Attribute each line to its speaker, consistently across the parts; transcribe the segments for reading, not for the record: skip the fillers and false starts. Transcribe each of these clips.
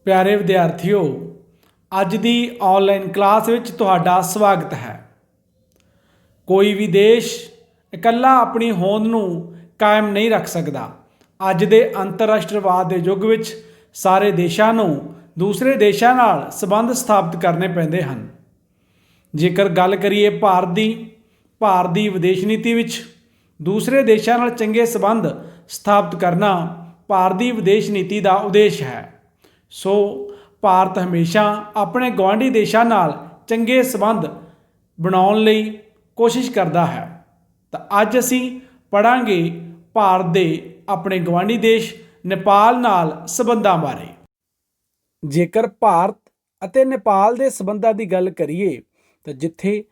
Speaker 1: ਪਿਆਰੇ ਵਿਦਿਆਰਥੀਓ, ਅੱਜ ਦੀ online class ਵਿੱਚ ਤੁਹਾਡਾ ਸਵਾਗਤ ਹੈ। ਕੋਈ ਵੀ ਦੇਸ਼ ਇਕੱਲਾ ਆਪਣੀ ਹੋਂਦ ਨੂੰ ਕਾਇਮ ਨਹੀਂ ਰੱਖ ਸਕਦਾ। ਅੱਜ ਦੇ ਅੰਤਰਰਾਸ਼ਟਰਵਾਦ ਦੇ ਯੁੱਗ ਵਿੱਚ ਸਾਰੇ ਦੇਸ਼ਾਂ ਨੂੰ ਦੂਸਰੇ ਦੇਸ਼ਾਂ ਨਾਲ ਸੰਬੰਧ ਸਥਾਪਿਤ ਕਰਨੇ ਪੈਂਦੇ ਹਨ। ਜੇਕਰ ਗੱਲ ਕਰੀਏ ਭਾਰਤ ਦੀ ਵਿਦੇਸ਼ ਨੀਤੀ ਵਿੱਚ ਦੂਸਰੇ ਦੇਸ਼ਾਂ ਨਾਲ ਚੰਗੇ ਸੰਬੰਧ ਸਥਾਪਿਤ ਕਰਨਾ ਭਾਰਤ ਦੀ ਵਿਦੇਸ਼ ਨੀਤੀ ਦਾ ਉਦੇਸ਼ ਹੈ। ਸੋ ਭਾਰਤ ਹਮੇਸ਼ਾ ਆਪਣੇ ਗੁਆਂਢੀ ਦੇਸ਼ਾਂ ਨਾਲ ਚੰਗੇ ਸੰਬੰਧ ਬਣਾਉਣ ਲਈ ਕੋਸ਼ਿਸ਼ ਕਰਦਾ ਹੈ। ਤਾਂ ਅੱਜ ਅਸੀਂ ਪੜ੍ਹਾਂਗੇ ਭਾਰਤ ਦੇ ਆਪਣੇ ਗੁਆਂਢੀ ਦੇਸ਼ ਨੇਪਾਲ ਨਾਲ ਸੰਬੰਧਾਂ ਬਾਰੇ। ਜੇਕਰ ਭਾਰਤ ਅਤੇ ਨੇਪਾਲ ਦੇ ਸੰਬੰਧਾਂ ਦੀ ਗੱਲ ਕਰੀਏ ਤਾਂ ਜਿੱਥੇ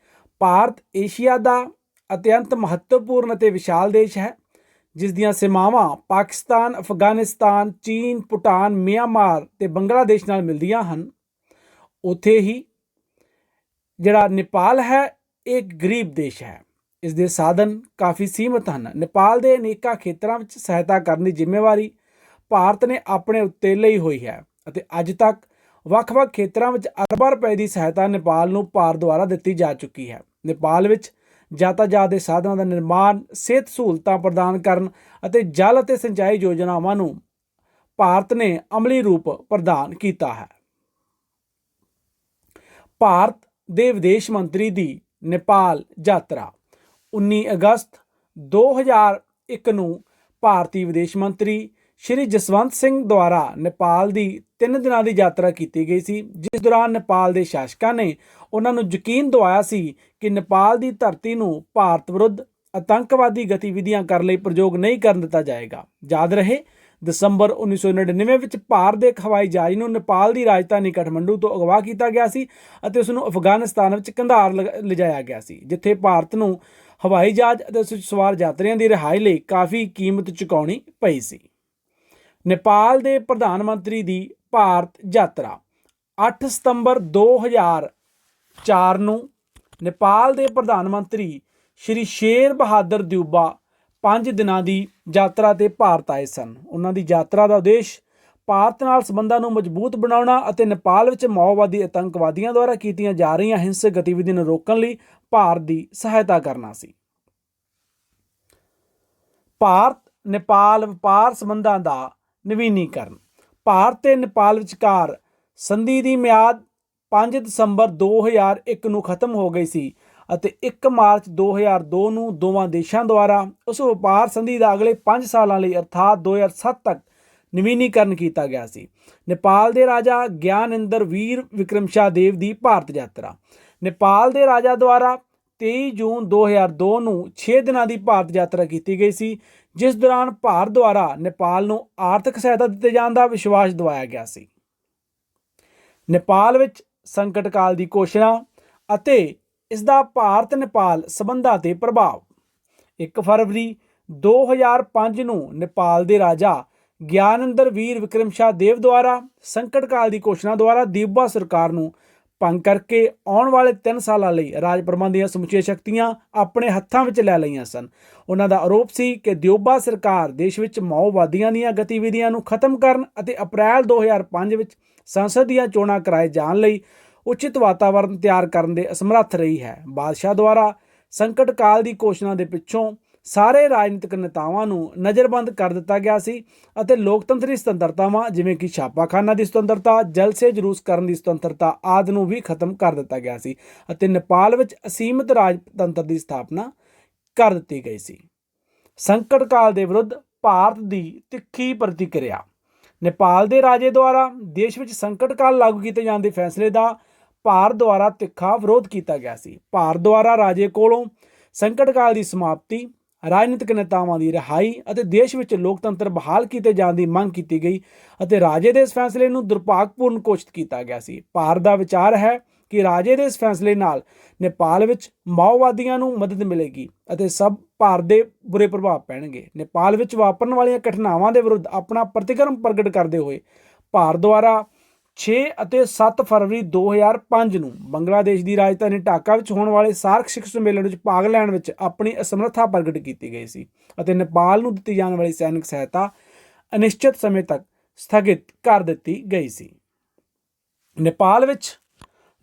Speaker 1: ਭਾਰਤ ਏਸ਼ੀਆ ਦਾ ਅਤਿਅੰਤ ਮਹੱਤਵਪੂਰਨ ਅਤੇ ਵਿਸ਼ਾਲ ਦੇਸ਼ ਹੈ, ਜਿਸ ਦੀਆਂ ਸੀਮਾਵਾਂ ਪਾਕਿਸਤਾਨ, ਅਫਗਾਨਿਸਤਾਨ, ਚੀਨ, ਭੂਟਾਨ, ਮਿਆਂਮਾਰ ਅਤੇ ਬੰਗਲਾਦੇਸ਼ ਨਾਲ ਮਿਲਦੀਆਂ ਹਨ, ਉੱਥੇ ਹੀ ਜਿਹੜਾ ਨੇਪਾਲ ਹੈ ਇਹ ਇੱਕ ਗਰੀਬ ਦੇਸ਼ ਹੈ। ਇਸ ਦੇ ਸਾਧਨ ਕਾਫੀ ਸੀਮਿਤ ਹਨ। ਨੇਪਾਲ ਦੇ ਅਨੇਕਾਂ ਖੇਤਰਾਂ ਵਿੱਚ ਸਹਾਇਤਾ ਕਰਨ ਦੀ ਜ਼ਿੰਮੇਵਾਰੀ ਭਾਰਤ ਨੇ ਆਪਣੇ ਉੱਤੇ ਲਈ ਹੋਈ ਹੈ ਅਤੇ ਅੱਜ ਤੱਕ ਵੱਖ-ਵੱਖ ਖੇਤਰਾਂ ਵਿੱਚ ਅਰਬਾਂ ਰੁਪਏ ਦੀ ਸਹਾਇਤਾ ਨੇਪਾਲ ਨੂੰ ਭਾਰਤ ਦੁਆਰਾ ਦਿੱਤੀ ਜਾ ਚੁੱਕੀ ਹੈ। ਨੇਪਾਲ ਵਿੱਚ ਯਾਤਾਯਾਤ ਦੇ ਸਾਧਨਾਂ ਦਾ ਨਿਰਮਾਣ, ਸਿਹਤ ਸਹੂਲਤਾਂ ਪ੍ਰਦਾਨ ਕਰਨ ਅਤੇ ਜਲ ਅਤੇ ਸਿੰਚਾਈ ਯੋਜਨਾਵਾਂ ਨੂੰ ਭਾਰਤ ਨੇ ਅਮਲੀ ਰੂਪ ਪ੍ਰਦਾਨ ਕੀਤਾ ਹੈ। ਭਾਰਤ ਦੇ ਵਿਦੇਸ਼ ਮੰਤਰੀ ਦੀ ਨੇਪਾਲ ਯਾਤਰਾ 19 ਅਗਸਤ 2001 ਨੂੰ ਭਾਰਤੀ ਵਿਦੇਸ਼ ਮੰਤਰੀ ਸ਼੍ਰੀ ਜਸਵੰਤ ਸਿੰਘ ਦੁਆਰਾ ਨੇਪਾਲ ਦੀ 3 ਦਿਨਾਂ ਦੀ ਯਾਤਰਾ ਕੀਤੀ ਗਈ ਸੀ, ਜਿਸ ਦੌਰਾਨ ਨੇਪਾਲ ਦੇ ਸ਼ਾਸਕਾਂ ਨੇ ਉਹਨਾਂ ਨੂੰ ਯਕੀਨ ਦਿਵਾਇਆ ਸੀ ਕਿ ਨੇਪਾਲ ਦੀ ਧਰਤੀ ਨੂੰ ਭਾਰਤ ਵਿਰੁੱਧ ਆਤੰਕਵਾਦੀ ਗਤੀਵਿਧੀਆਂ ਕਰਨ ਲਈ ਪ੍ਰਯੋਗ ਨਹੀਂ ਕਰਨ ਦਿੱਤਾ ਜਾਏਗਾ। ਯਾਦ ਰਹੇ, ਦਸੰਬਰ 1999 ਵਿੱਚ ਭਾਰਤ ਦੇ ਇੱਕ ਹਵਾਈ ਜਹਾਜ਼ ਨੂੰ ਨੇਪਾਲ ਦੀ ਰਾਜਧਾਨੀ ਕਾਠਮੰਡੂ ਤੋਂ ਅਗਵਾ ਕੀਤਾ ਗਿਆ ਸੀ ਅਤੇ ਉਸ ਨੂੰ ਅਫਗਾਨਿਸਤਾਨ ਵਿੱਚ ਕੰਧਾਰ ਲਿਜਾਇਆ ਗਿਆ ਸੀ, ਜਿੱਥੇ ਭਾਰਤ ਨੂੰ ਹਵਾਈ ਜਹਾਜ਼ ਅਤੇ ਉਸ ਵਿੱਚ ਸਵਾਰ ਯਾਤਰੀਆਂ ਦੀ ਰਿਹਾਈ ਲਈ ਕਾਫੀ ਕੀਮਤ ਚੁਕਾਉਣੀ ਪਈ ਸੀ। ਨੇਪਾਲ ਦੇ ਪ੍ਰਧਾਨ ਮੰਤਰੀ ਦੀ ਭਾਰਤ ਯਾਤਰਾ 8 ਸਤੰਬਰ 2004 ਨੂੰ ਨੇਪਾਲ ਦੇ ਪ੍ਰਧਾਨ ਮੰਤਰੀ ਸ਼੍ਰੀ ਸ਼ੇਰ ਬਹਾਦਰ ਦਿਊਬਾ 5 ਦਿਨਾਂ ਦੀ ਯਾਤਰਾ 'ਤੇ ਭਾਰਤ ਆਏ ਸਨ। ਉਹਨਾਂ ਦੀ ਯਾਤਰਾ ਦਾ ਉਦੇਸ਼ ਭਾਰਤ ਨਾਲ ਸੰਬੰਧਾਂ ਨੂੰ ਮਜ਼ਬੂਤ ਬਣਾਉਣਾ ਅਤੇ ਨੇਪਾਲ ਵਿੱਚ ਮਾਓਵਾਦੀ ਆਤੰਕਵਾਦੀਆਂ ਦੁਆਰਾ ਕੀਤੀਆਂ ਜਾ ਰਹੀਆਂ ਹਿੰਸਕ ਗਤੀਵਿਧੀਆਂ ਨੂੰ ਰੋਕਣ ਲਈ ਭਾਰਤ ਦੀ ਸਹਾਇਤਾ ਕਰਨਾ ਸੀ। ਭਾਰਤ ਨੇਪਾਲ ਵਪਾਰ ਸੰਬੰਧਾਂ ਦਾ ਨਵੀਨੀਕਰਨ। ਭਾਰਤ ਤੇ ਨੇਪਾਲ ਵਿਚਕਾਰ ਸੰਧੀ ਦੀ ਮਿਆਦ 5 ਦਸੰਬਰ 2001 ਨੂੰ ਖਤਮ ਹੋ ਗਈ ਸੀ ਅਤੇ 1 ਮਾਰਚ 2002 ਨੂੰ ਦੋਵਾਂ ਦੇਸ਼ਾਂ ਦੁਆਰਾ ਉਸ ਵਪਾਰ ਸੰਧੀ ਦਾ ਅਗਲੇ 5 ਸਾਲਾਂ ਲਈ ਅਰਥਾਤ 2007 ਤੱਕ ਨਵੀਨੀਕਰਨ ਕੀਤਾ ਗਿਆ ਸੀ। ਨੇਪਾਲ ਦੇ ਰਾਜਾ ਗਿਆਨੇਂਦਰ ਵੀਰ ਵਿਕਰਮਸ਼ਾਹ ਦੇਵ ਦੀ ਭਾਰਤ ਯਾਤਰਾ। ਨੇਪਾਲ ਦੇ ਰਾਜਾ ਦੁਆਰਾ 23 ਜੂਨ 2002 ਨੂੰ 6 ਦਿਨਾਂ ਦੀ ਭਾਰਤ ਯਾਤਰਾ ਕੀਤੀ ਗਈ ਸੀ, ਜਿਸ ਦੌਰਾਨ ਭਾਰਤ ਦੁਆਰਾ ਨੇਪਾਲ ਨੂੰ ਆਰਥਿਕ ਸਹਾਇਤਾ ਦਿੱਤੇ ਜਾਣ ਦਾ ਵਿਸ਼ਵਾਸ ਦਿਵਾਇਆ ਗਿਆ ਸੀ। ਨੇਪਾਲ ਵਿੱਚ ਸੰਕਟ ਕਾਲ ਦੀ ਘੋਸ਼ਣਾ ਅਤੇ ਇਸ ਦਾ ਭਾਰਤ ਨੇਪਾਲ ਸੰਬੰਧਾਂ 'ਤੇ ਪ੍ਰਭਾਵ। 1 ਫਰਵਰੀ 2005 ਨੂੰ ਨੇਪਾਲ ਦੇ ਰਾਜਾ ਗਿਆਨੇਂਦਰ ਵੀਰ ਵਿਕਰਮਸ਼ਾਹ ਦੇਵ ਦੁਆਰਾ ਸੰਕਟ ਕਾਲ ਦੀ ਘੋਸ਼ਣਾ ਦੁਆਰਾ ਦਿਊਬਾ ਸਰਕਾਰ ਨੂੰ ਭੰਗ ਕਰਕੇ ਆਉਣ ਵਾਲੇ 3 ਸਾਲਾਂ ਲਈ ਰਾਜ ਪ੍ਰਬੰਧ ਦੀਆਂ ਸਮੁੱਚੀਆਂ ਸ਼ਕਤੀਆਂ ਆਪਣੇ ਹੱਥਾਂ ਵਿੱਚ ਲੈ ਲਈਆਂ ਸਨ। ਉਹਨਾਂ ਦਾ ਆਰੋਪ ਸੀ ਕਿ ਦਿਊਬਾ ਸਰਕਾਰ ਦੇਸ਼ ਵਿੱਚ ਮਾਓਵਾਦੀਆਂ ਦੀਆਂ ਗਤੀਵਿਧੀਆਂ ਨੂੰ ਖਤਮ ਕਰਨ ਅਤੇ ਅਪ੍ਰੈਲ 2005 ਵਿੱਚ ਸੰਸਦ ਦੀਆਂ ਚੋਣਾਂ ਕਰਾਏ ਜਾਣ ਲਈ ਉਚਿਤ ਵਾਤਾਵਰਣ ਤਿਆਰ ਕਰਨ ਦੇ ਅਸਮਰੱਥ ਰਹੀ ਹੈ। ਬਾਦਸ਼ਾਹ ਦੁਆਰਾ ਸੰਕਟ ਕਾਲ ਦੀ ਘੋਸ਼ਣਾ ਦੇ ਪਿੱਛੋਂ ਸਾਰੇ ਰਾਜਨੀਤਿਕ ਨੇਤਾਵਾਂ ਨੂੰ ਨਜ਼ਰਬੰਦ ਕਰ ਦਿੱਤਾ ਗਿਆ ਸੀ ਅਤੇ ਲੋਕਤੰਤਰੀ ਸੁਤੰਤਰਤਾਵਾਂ ਜਿਵੇਂ ਕਿ ਛਾਪਾਖਾਨਾ ਦੀ ਸੁਤੰਤਰਤਾ, ਜਲਸੇ ਜਲੂਸ ਕਰਨ ਦੀ ਸੁਤੰਤਰਤਾ ਆਦਿ ਨੂੰ ਵੀ ਖਤਮ ਕਰ ਦਿੱਤਾ ਗਿਆ ਸੀ ਅਤੇ ਨੇਪਾਲ ਵਿੱਚ ਅਸੀਮਿਤ ਰਾਜਤੰਤਰ ਦੀ ਸਥਾਪਨਾ ਕਰ ਦਿੱਤੀ ਗਈ ਸੀ। ਸੰਕਟ ਕਾਲ ਦੇ ਵਿਰੁੱਧ ਭਾਰਤ ਦੀ ਤਿੱਖੀ ਪ੍ਰਤੀਕਿਰਿਆ। ਨੇਪਾਲ ਦੇ ਰਾਜੇ ਦੁਆਰਾ ਦੇਸ਼ ਵਿੱਚ ਸੰਕਟ ਕਾਲ ਲਾਗੂ ਕੀਤੇ ਜਾਣ ਦੇ ਫੈਸਲੇ ਦਾ ਭਾਰਤ ਦੁਆਰਾ ਤਿੱਖਾ ਵਿਰੋਧ ਕੀਤਾ ਗਿਆ ਸੀ। ਭਾਰਤ ਦੁਆਰਾ ਰਾਜੇ ਕੋਲੋਂ ਸੰਕਟ ਕਾਲ ਦੀ ਸਮਾਪਤੀ, ਰਾਜਨੀਤਿਕ ਨੇਤਾਵਾਂ ਦੀ ਰਿਹਾਈ ਅਤੇ ਦੇਸ਼ ਵਿੱਚ ਲੋਕਤੰਤਰ ਬਹਾਲ ਕੀਤੇ ਜਾਣ ਦੀ ਮੰਗ ਕੀਤੀ ਗਈ ਅਤੇ ਰਾਜੇ ਦੇ ਇਸ ਫੈਸਲੇ ਨੂੰ ਦੁਰਭਾਗਪੂਰਨ ਘੋਸ਼ਿਤ ਕੀਤਾ ਗਿਆ ਸੀ। ਭਾਰਤ ਦਾ ਵਿਚਾਰ ਹੈ ਕਿ ਰਾਜੇ ਦੇ ਇਸ ਫੈਸਲੇ ਨਾਲ ਨੇਪਾਲ ਵਿੱਚ ਮਾਓਵਾਦੀਆਂ ਨੂੰ ਮਦਦ ਮਿਲੇਗੀ ਅਤੇ ਸਭ ਭਾਰਤ ਦੇ ਬੁਰੇ ਪ੍ਰਭਾਵ ਪੈਣਗੇ। ਨੇਪਾਲ ਵਿੱਚ ਵਾਪਰਨ ਵਾਲੀਆਂ ਘਟਨਾਵਾਂ ਦੇ ਵਿਰੁੱਧ ਆਪਣਾ ਪ੍ਰਤੀਕਰਮ ਪ੍ਰਗਟ ਕਰਦੇ ਹੋਏ ਭਾਰਤ ਦੁਆਰਾ 6 ਅਤੇ 7 ਫਰਵਰੀ 2005 ਨੂੰ ਬੰਗਲਾਦੇਸ਼ ਦੀ ਰਾਜਧਾਨੀ ਢਾਕਾ ਵਿੱਚ ਹੋਣ ਵਾਲੇ ਸਾਰਕ ਸਿਖਰ ਸੰਮੇਲਨ ਵਿੱਚ ਭਾਗ ਲੈਣ ਵਿੱਚ ਆਪਣੀ ਅਸਮਰੱਥਾ ਪ੍ਰਗਟ ਕੀਤੀ ਗਈ ਸੀ ਅਤੇ ਨੇਪਾਲ ਨੂੰ ਦਿੱਤੀ ਜਾਣ ਵਾਲੀ ਸੈਨਿਕ ਸਹਾਇਤਾ ਅਨਿਸ਼ਚਿਤ ਸਮੇਂ ਤੱਕ ਸਥਗਿਤ ਕਰ ਦਿੱਤੀ ਗਈ ਸੀ। ਨੇਪਾਲ ਵਿੱਚ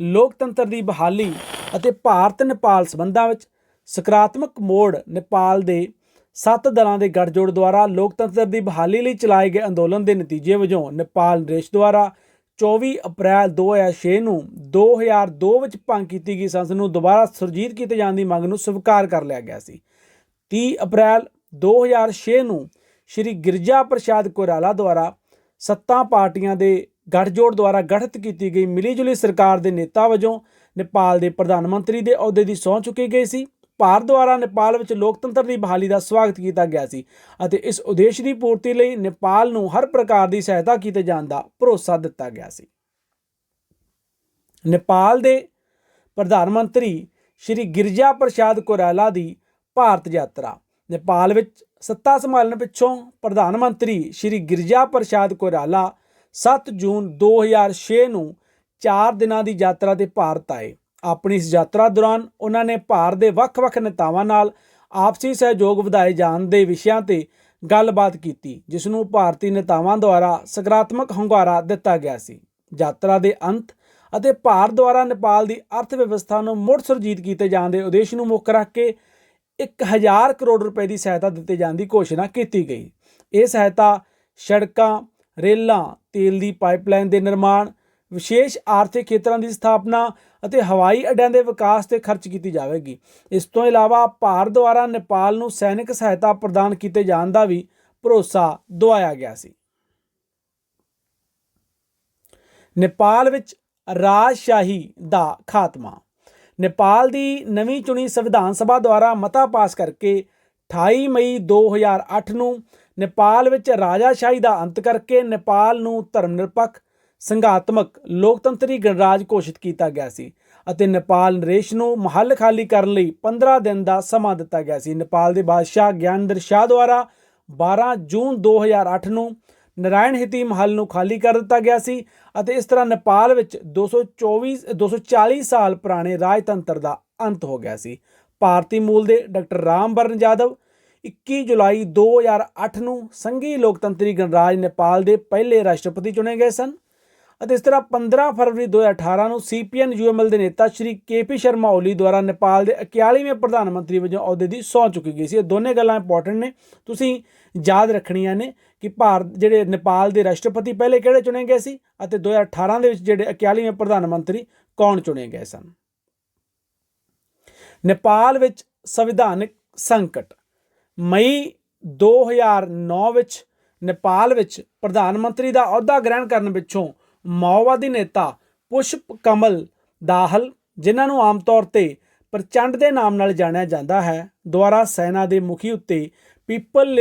Speaker 1: ਲੋਕਤੰਤਰ ਦੀ ਬਹਾਲੀ ਅਤੇ ਭਾਰਤ ਨੇਪਾਲ ਸੰਬੰਧਾਂ ਵਿੱਚ ਸਕਾਰਾਤਮਕ ਮੋੜ। ਨੇਪਾਲ ਦੇ 7 ਦਲਾਂ ਦੇ ਗੱਠਜੋੜ ਦੁਆਰਾ ਲੋਕਤੰਤਰ ਦੀ ਬਹਾਲੀ ਲਈ ਚਲਾਏ ਗਏ ਅੰਦੋਲਨ ਦੇ ਨਤੀਜੇ ਵਜੋਂ ਨੇਪਾਲ ਨਰੇਸ਼ ਦੁਆਰਾ 24 ਅਪ੍ਰੈਲ 2006 ਨੂੰ 2002 ਵਿੱਚ ਭੰਗ ਕੀਤੀ ਗਈ ਸੰਸਦ ਨੂੰ ਦੁਬਾਰਾ ਸੁਰਜੀਤ ਕੀਤੇ ਜਾਣ ਦੀ ਮੰਗ ਨੂੰ ਸਵੀਕਾਰ ਕਰ ਲਿਆ ਗਿਆ ਸੀ। 30 ਅਪ੍ਰੈਲ 2006 ਨੂੰ ਸ਼੍ਰੀ ਗਿਰਜਾ ਪ੍ਰਸਾਦ ਕੋਇਰਾਲਾ ਦੁਆਰਾ ਸੱਤਾ ਪਾਰਟੀਆਂ ਦੇ ਗੱਠਜੋੜ ਦੁਆਰਾ ਗਠਿਤ ਕੀਤੀ ਗਈ ਮਿਲੀ ਜੁਲੀ ਸਰਕਾਰ ਦੇ ਨੇਤਾ ਵਜੋਂ ਨੇਪਾਲ ਦੇ ਪ੍ਰਧਾਨ ਮੰਤਰੀ ਦੇ ਅਹੁਦੇ ਦੀ ਸਹੁੰ ਚੁੱਕੀ ਗਈ ਸੀ। ਭਾਰਤ ਦੁਆਰਾ ਨੇਪਾਲ ਵਿੱਚ ਲੋਕਤੰਤਰ ਦੀ ਬਹਾਲੀ ਦਾ ਸਵਾਗਤ ਕੀਤਾ ਗਿਆ ਸੀ ਅਤੇ ਇਸ ਉਦੇਸ਼ ਦੀ ਪੂਰਤੀ ਲਈ ਨੇਪਾਲ ਨੂੰ ਹਰ ਪ੍ਰਕਾਰ ਦੀ ਸਹਾਇਤਾ ਕੀਤੇ ਜਾਣ ਦਾ ਭਰੋਸਾ ਦਿੱਤਾ ਗਿਆ ਸੀ। ਨੇਪਾਲ ਦੇ ਪ੍ਰਧਾਨ ਮੰਤਰੀ ਸ਼੍ਰੀ ਗਿਰਜਾ ਪ੍ਰਸਾਦ ਕੋਇਰਾਲਾ ਦੀ ਭਾਰਤ ਯਾਤਰਾ। ਨੇਪਾਲ ਵਿੱਚ ਸੱਤਾ ਸੰਭਾਲਣ ਪਿੱਛੋਂ ਪ੍ਰਧਾਨ ਮੰਤਰੀ ਸ਼੍ਰੀ ਗਿਰਜਾ ਪ੍ਰਸਾਦ ਕੋਇਰਾਲਾ 7 ਜੂਨ 2006 ਨੂੰ 4 ਦਿਨਾਂ ਦੀ ਯਾਤਰਾ ਤੇ ਭਾਰਤ ਆਏ। ਆਪਣੀ ਇਸ ਯਾਤਰਾ ਦੌਰਾਨ ਉਹਨਾਂ ਨੇ ਭਾਰਤ ਦੇ ਵੱਖ-ਵੱਖ ਨੇਤਾਵਾਂ ਨਾਲ ਆਪਸੀ ਸਹਿਯੋਗ ਵਧਾਏ ਜਾਣ ਦੇ ਵਿਸ਼ਿਆਂ ਤੇ ਗੱਲਬਾਤ ਕੀਤੀ, ਜਿਸ ਨੂੰ ਭਾਰਤੀ ਨੇਤਾਵਾਂ ਦੁਆਰਾ ਸਕਾਰਾਤਮਕ ਹੁੰਗਾਰਾ ਦਿੱਤਾ ਗਿਆ ਸੀ। ਯਾਤਰਾ ਦੇ ਅੰਤ ਅਤੇ ਭਾਰਤ ਦੁਆਰਾ ਨੇਪਾਲ ਦੀ ਅਰਥ ਵਿਵਸਥਾ ਨੂੰ ਮੁੜ ਸੁਰਜੀਤ ਕੀਤੇ ਜਾਣ ਦੇ ਉਦੇਸ਼ ਨੂੰ ਮੁੱਖ ਰੱਖ ਕੇ 1000 ਕਰੋੜ ਰੁਪਏ ਦੀ ਸਹਾਇਤਾ ਦਿੱਤੇ ਜਾਣ ਦੀ ਘੋਸ਼ਣਾ ਕੀਤੀ ਗਈ। ਇਹ ਸਹਾਇਤਾ ਸੜਕਾਂ, ਰੇਲਾਂ, ਤੇਲ ਦੀ ਪਾਈਪਲਾਈਨ ਦੇ ਨਿਰਮਾਣ, ਵਿਸ਼ੇਸ਼ ਆਰਥਿਕ ਖੇਤਰਾਂ ਦੀ ਸਥਾਪਨਾ ਅਤੇ ਹਵਾਈ ਅੱਡਿਆਂ ਦੇ ਵਿਕਾਸ ਤੇ ਖਰਚ ਕੀਤੀ ਜਾਵੇਗੀ। ਇਸ ਤੋਂ ਇਲਾਵਾ ਭਾਰਤ ਦੁਆਰਾ ਨੇਪਾਲ ਨੂੰ ਸੈਨਿਕ ਸਹਾਇਤਾ ਪ੍ਰਦਾਨ ਕੀਤੇ ਜਾਣ ਦਾ ਵੀ ਭਰੋਸਾ ਦਿਵਾਇਆ ਗਿਆ ਸੀ। ਨੇਪਾਲ ਵਿੱਚ ਰਾਜਸ਼ਾਹੀ ਦਾ ਖਾਤਮਾ। ਨੇਪਾਲ ਦੀ ਨਵੀਂ ਚੁਣੀ ਸੰਵਿਧਾਨ ਸਭਾ ਦੁਆਰਾ ਮਤਾ ਪਾਸ ਕਰਕੇ 28 ਮਈ 2008 ਨੂੰ ਨੇਪਾਲ ਵਿੱਚ ਰਾਜਾਸ਼ਾਹੀ ਦਾ ਅੰਤ ਕਰਕੇ ਨੇਪਾਲ ਨੂੰ ਧਰਮ ਨਿਰਪੱਖ, ਸੰਘਾਤਮਕ, ਲੋਕਤੰਤਰੀ ਗਣਰਾਜ ਘੋਸ਼ਿਤ ਕੀਤਾ ਗਿਆ ਸੀ ਅਤੇ ਨੇਪਾਲ ਨਰੇਸ਼ ਨੂੰ ਮਹੱਲ ਖਾਲੀ ਕਰਨ ਲਈ 15 ਦਿਨ ਦਾ ਸਮਾਂ ਦਿੱਤਾ ਗਿਆ ਸੀ। ਨੇਪਾਲ ਦੇ ਬਾਦਸ਼ਾਹ ਗਿਆਨੇਂਦਰ ਸ਼ਾਹ ਦੁਆਰਾ 12 ਜੂਨ 2008 ਨੂੰ ਨਾਰਾਇਣਹਿਤੀ ਮਹੱਲ ਨੂੰ ਖਾਲੀ ਕਰ ਦਿੱਤਾ ਗਿਆ ਸੀ ਅਤੇ ਇਸ ਤਰ੍ਹਾਂ ਨੇਪਾਲ ਵਿੱਚ 240 ਸਾਲ ਪੁਰਾਣੇ ਰਾਜਤੰਤਰ ਦਾ ਅੰਤ ਹੋ ਗਿਆ ਸੀ। ਭਾਰਤੀ ਮੂਲ ਦੇ ਡਾਕਟਰ ਰਾਮ ਬਰਨ ਯਾਦਵ 21 ਜੁਲਾਈ 2008 ਨੂੰ ਸੰਘੀ ਲੋਕਤੰਤਰੀ ਗਣਰਾਜ ਨੇਪਾਲ ਦੇ ਪਹਿਲੇ ਰਾਸ਼ਟਰਪਤੀ ਚੁਣੇ ਗਏ ਸਨ ਅਤੇ ਇਸ ਤਰ੍ਹਾਂ 15 ਫਰਵਰੀ 2018 ਨੂੰ CPN-UML ਦੇ ਨੇਤਾ ਸ਼੍ਰੀ KP ਸ਼ਰਮਾ ਓਲੀ ਦੁਆਰਾ ਨੇਪਾਲ ਦੇ 41ਵੇਂ ਪ੍ਰਧਾਨ ਮੰਤਰੀ ਵਜੋਂ ਅਹੁਦੇ ਦੀ ਸਹੁੰ ਚੁੱਕੀ ਗਈ ਸੀ। ਇਹ ਦੋਨੇ ਗੱਲਾਂ ਇੰਪੋਰਟੈਂਟ ਨੇ, ਤੁਸੀਂ ਯਾਦ ਰੱਖਣੀਆਂ ਨੇ ਕਿ ਜਿਹੜੇ ਨੇਪਾਲ ਦੇ ਰਾਸ਼ਟਰਪਤੀ ਪਹਿਲੇ ਕਿਹੜੇ ਚੁਣੇ ਗਏ ਸੀ ਅਤੇ 2018 ਦੇ ਵਿੱਚ ਜਿਹੜੇ 41ਵੇਂ ਪ੍ਰਧਾਨ ਮੰਤਰੀ ਕੌਣ ਚੁਣੇ ਗਏ ਸਨ। ਨੇਪਾਲ ਵਿੱਚ ਸੰਵਿਧਾਨਕ ਸੰਕਟ। ਮਈ 2009 ਵਿੱਚ ਨੇਪਾਲ ਵਿੱਚ ਪ੍ਰਧਾਨ ਮੰਤਰੀ ਦਾ ਅਹੁਦਾ ਗ੍ਰਹਿਣ ਕਰਨ ਪਿੱਛੋਂ ਮਾਓਵਾਦੀ ਨੇਤਾ ਪੁਸ਼ਪ ਕਮਲ ਦਾਹਲ, ਜਿਨ੍ਹਾਂ ਨੂੰ ਆਮ ਤੌਰ ਤੇ ਪ੍ਰਚੰਡ ਦੇ ਨਾਮ ਨਾਲ ਜਾਣਿਆ ਜਾਂਦਾ ਹੈ, ਦੁਆਰਾ ਸੈਨਾ ਦੇ ਮੁਖੀ ਉੱਤੇ ਪੀਪਲ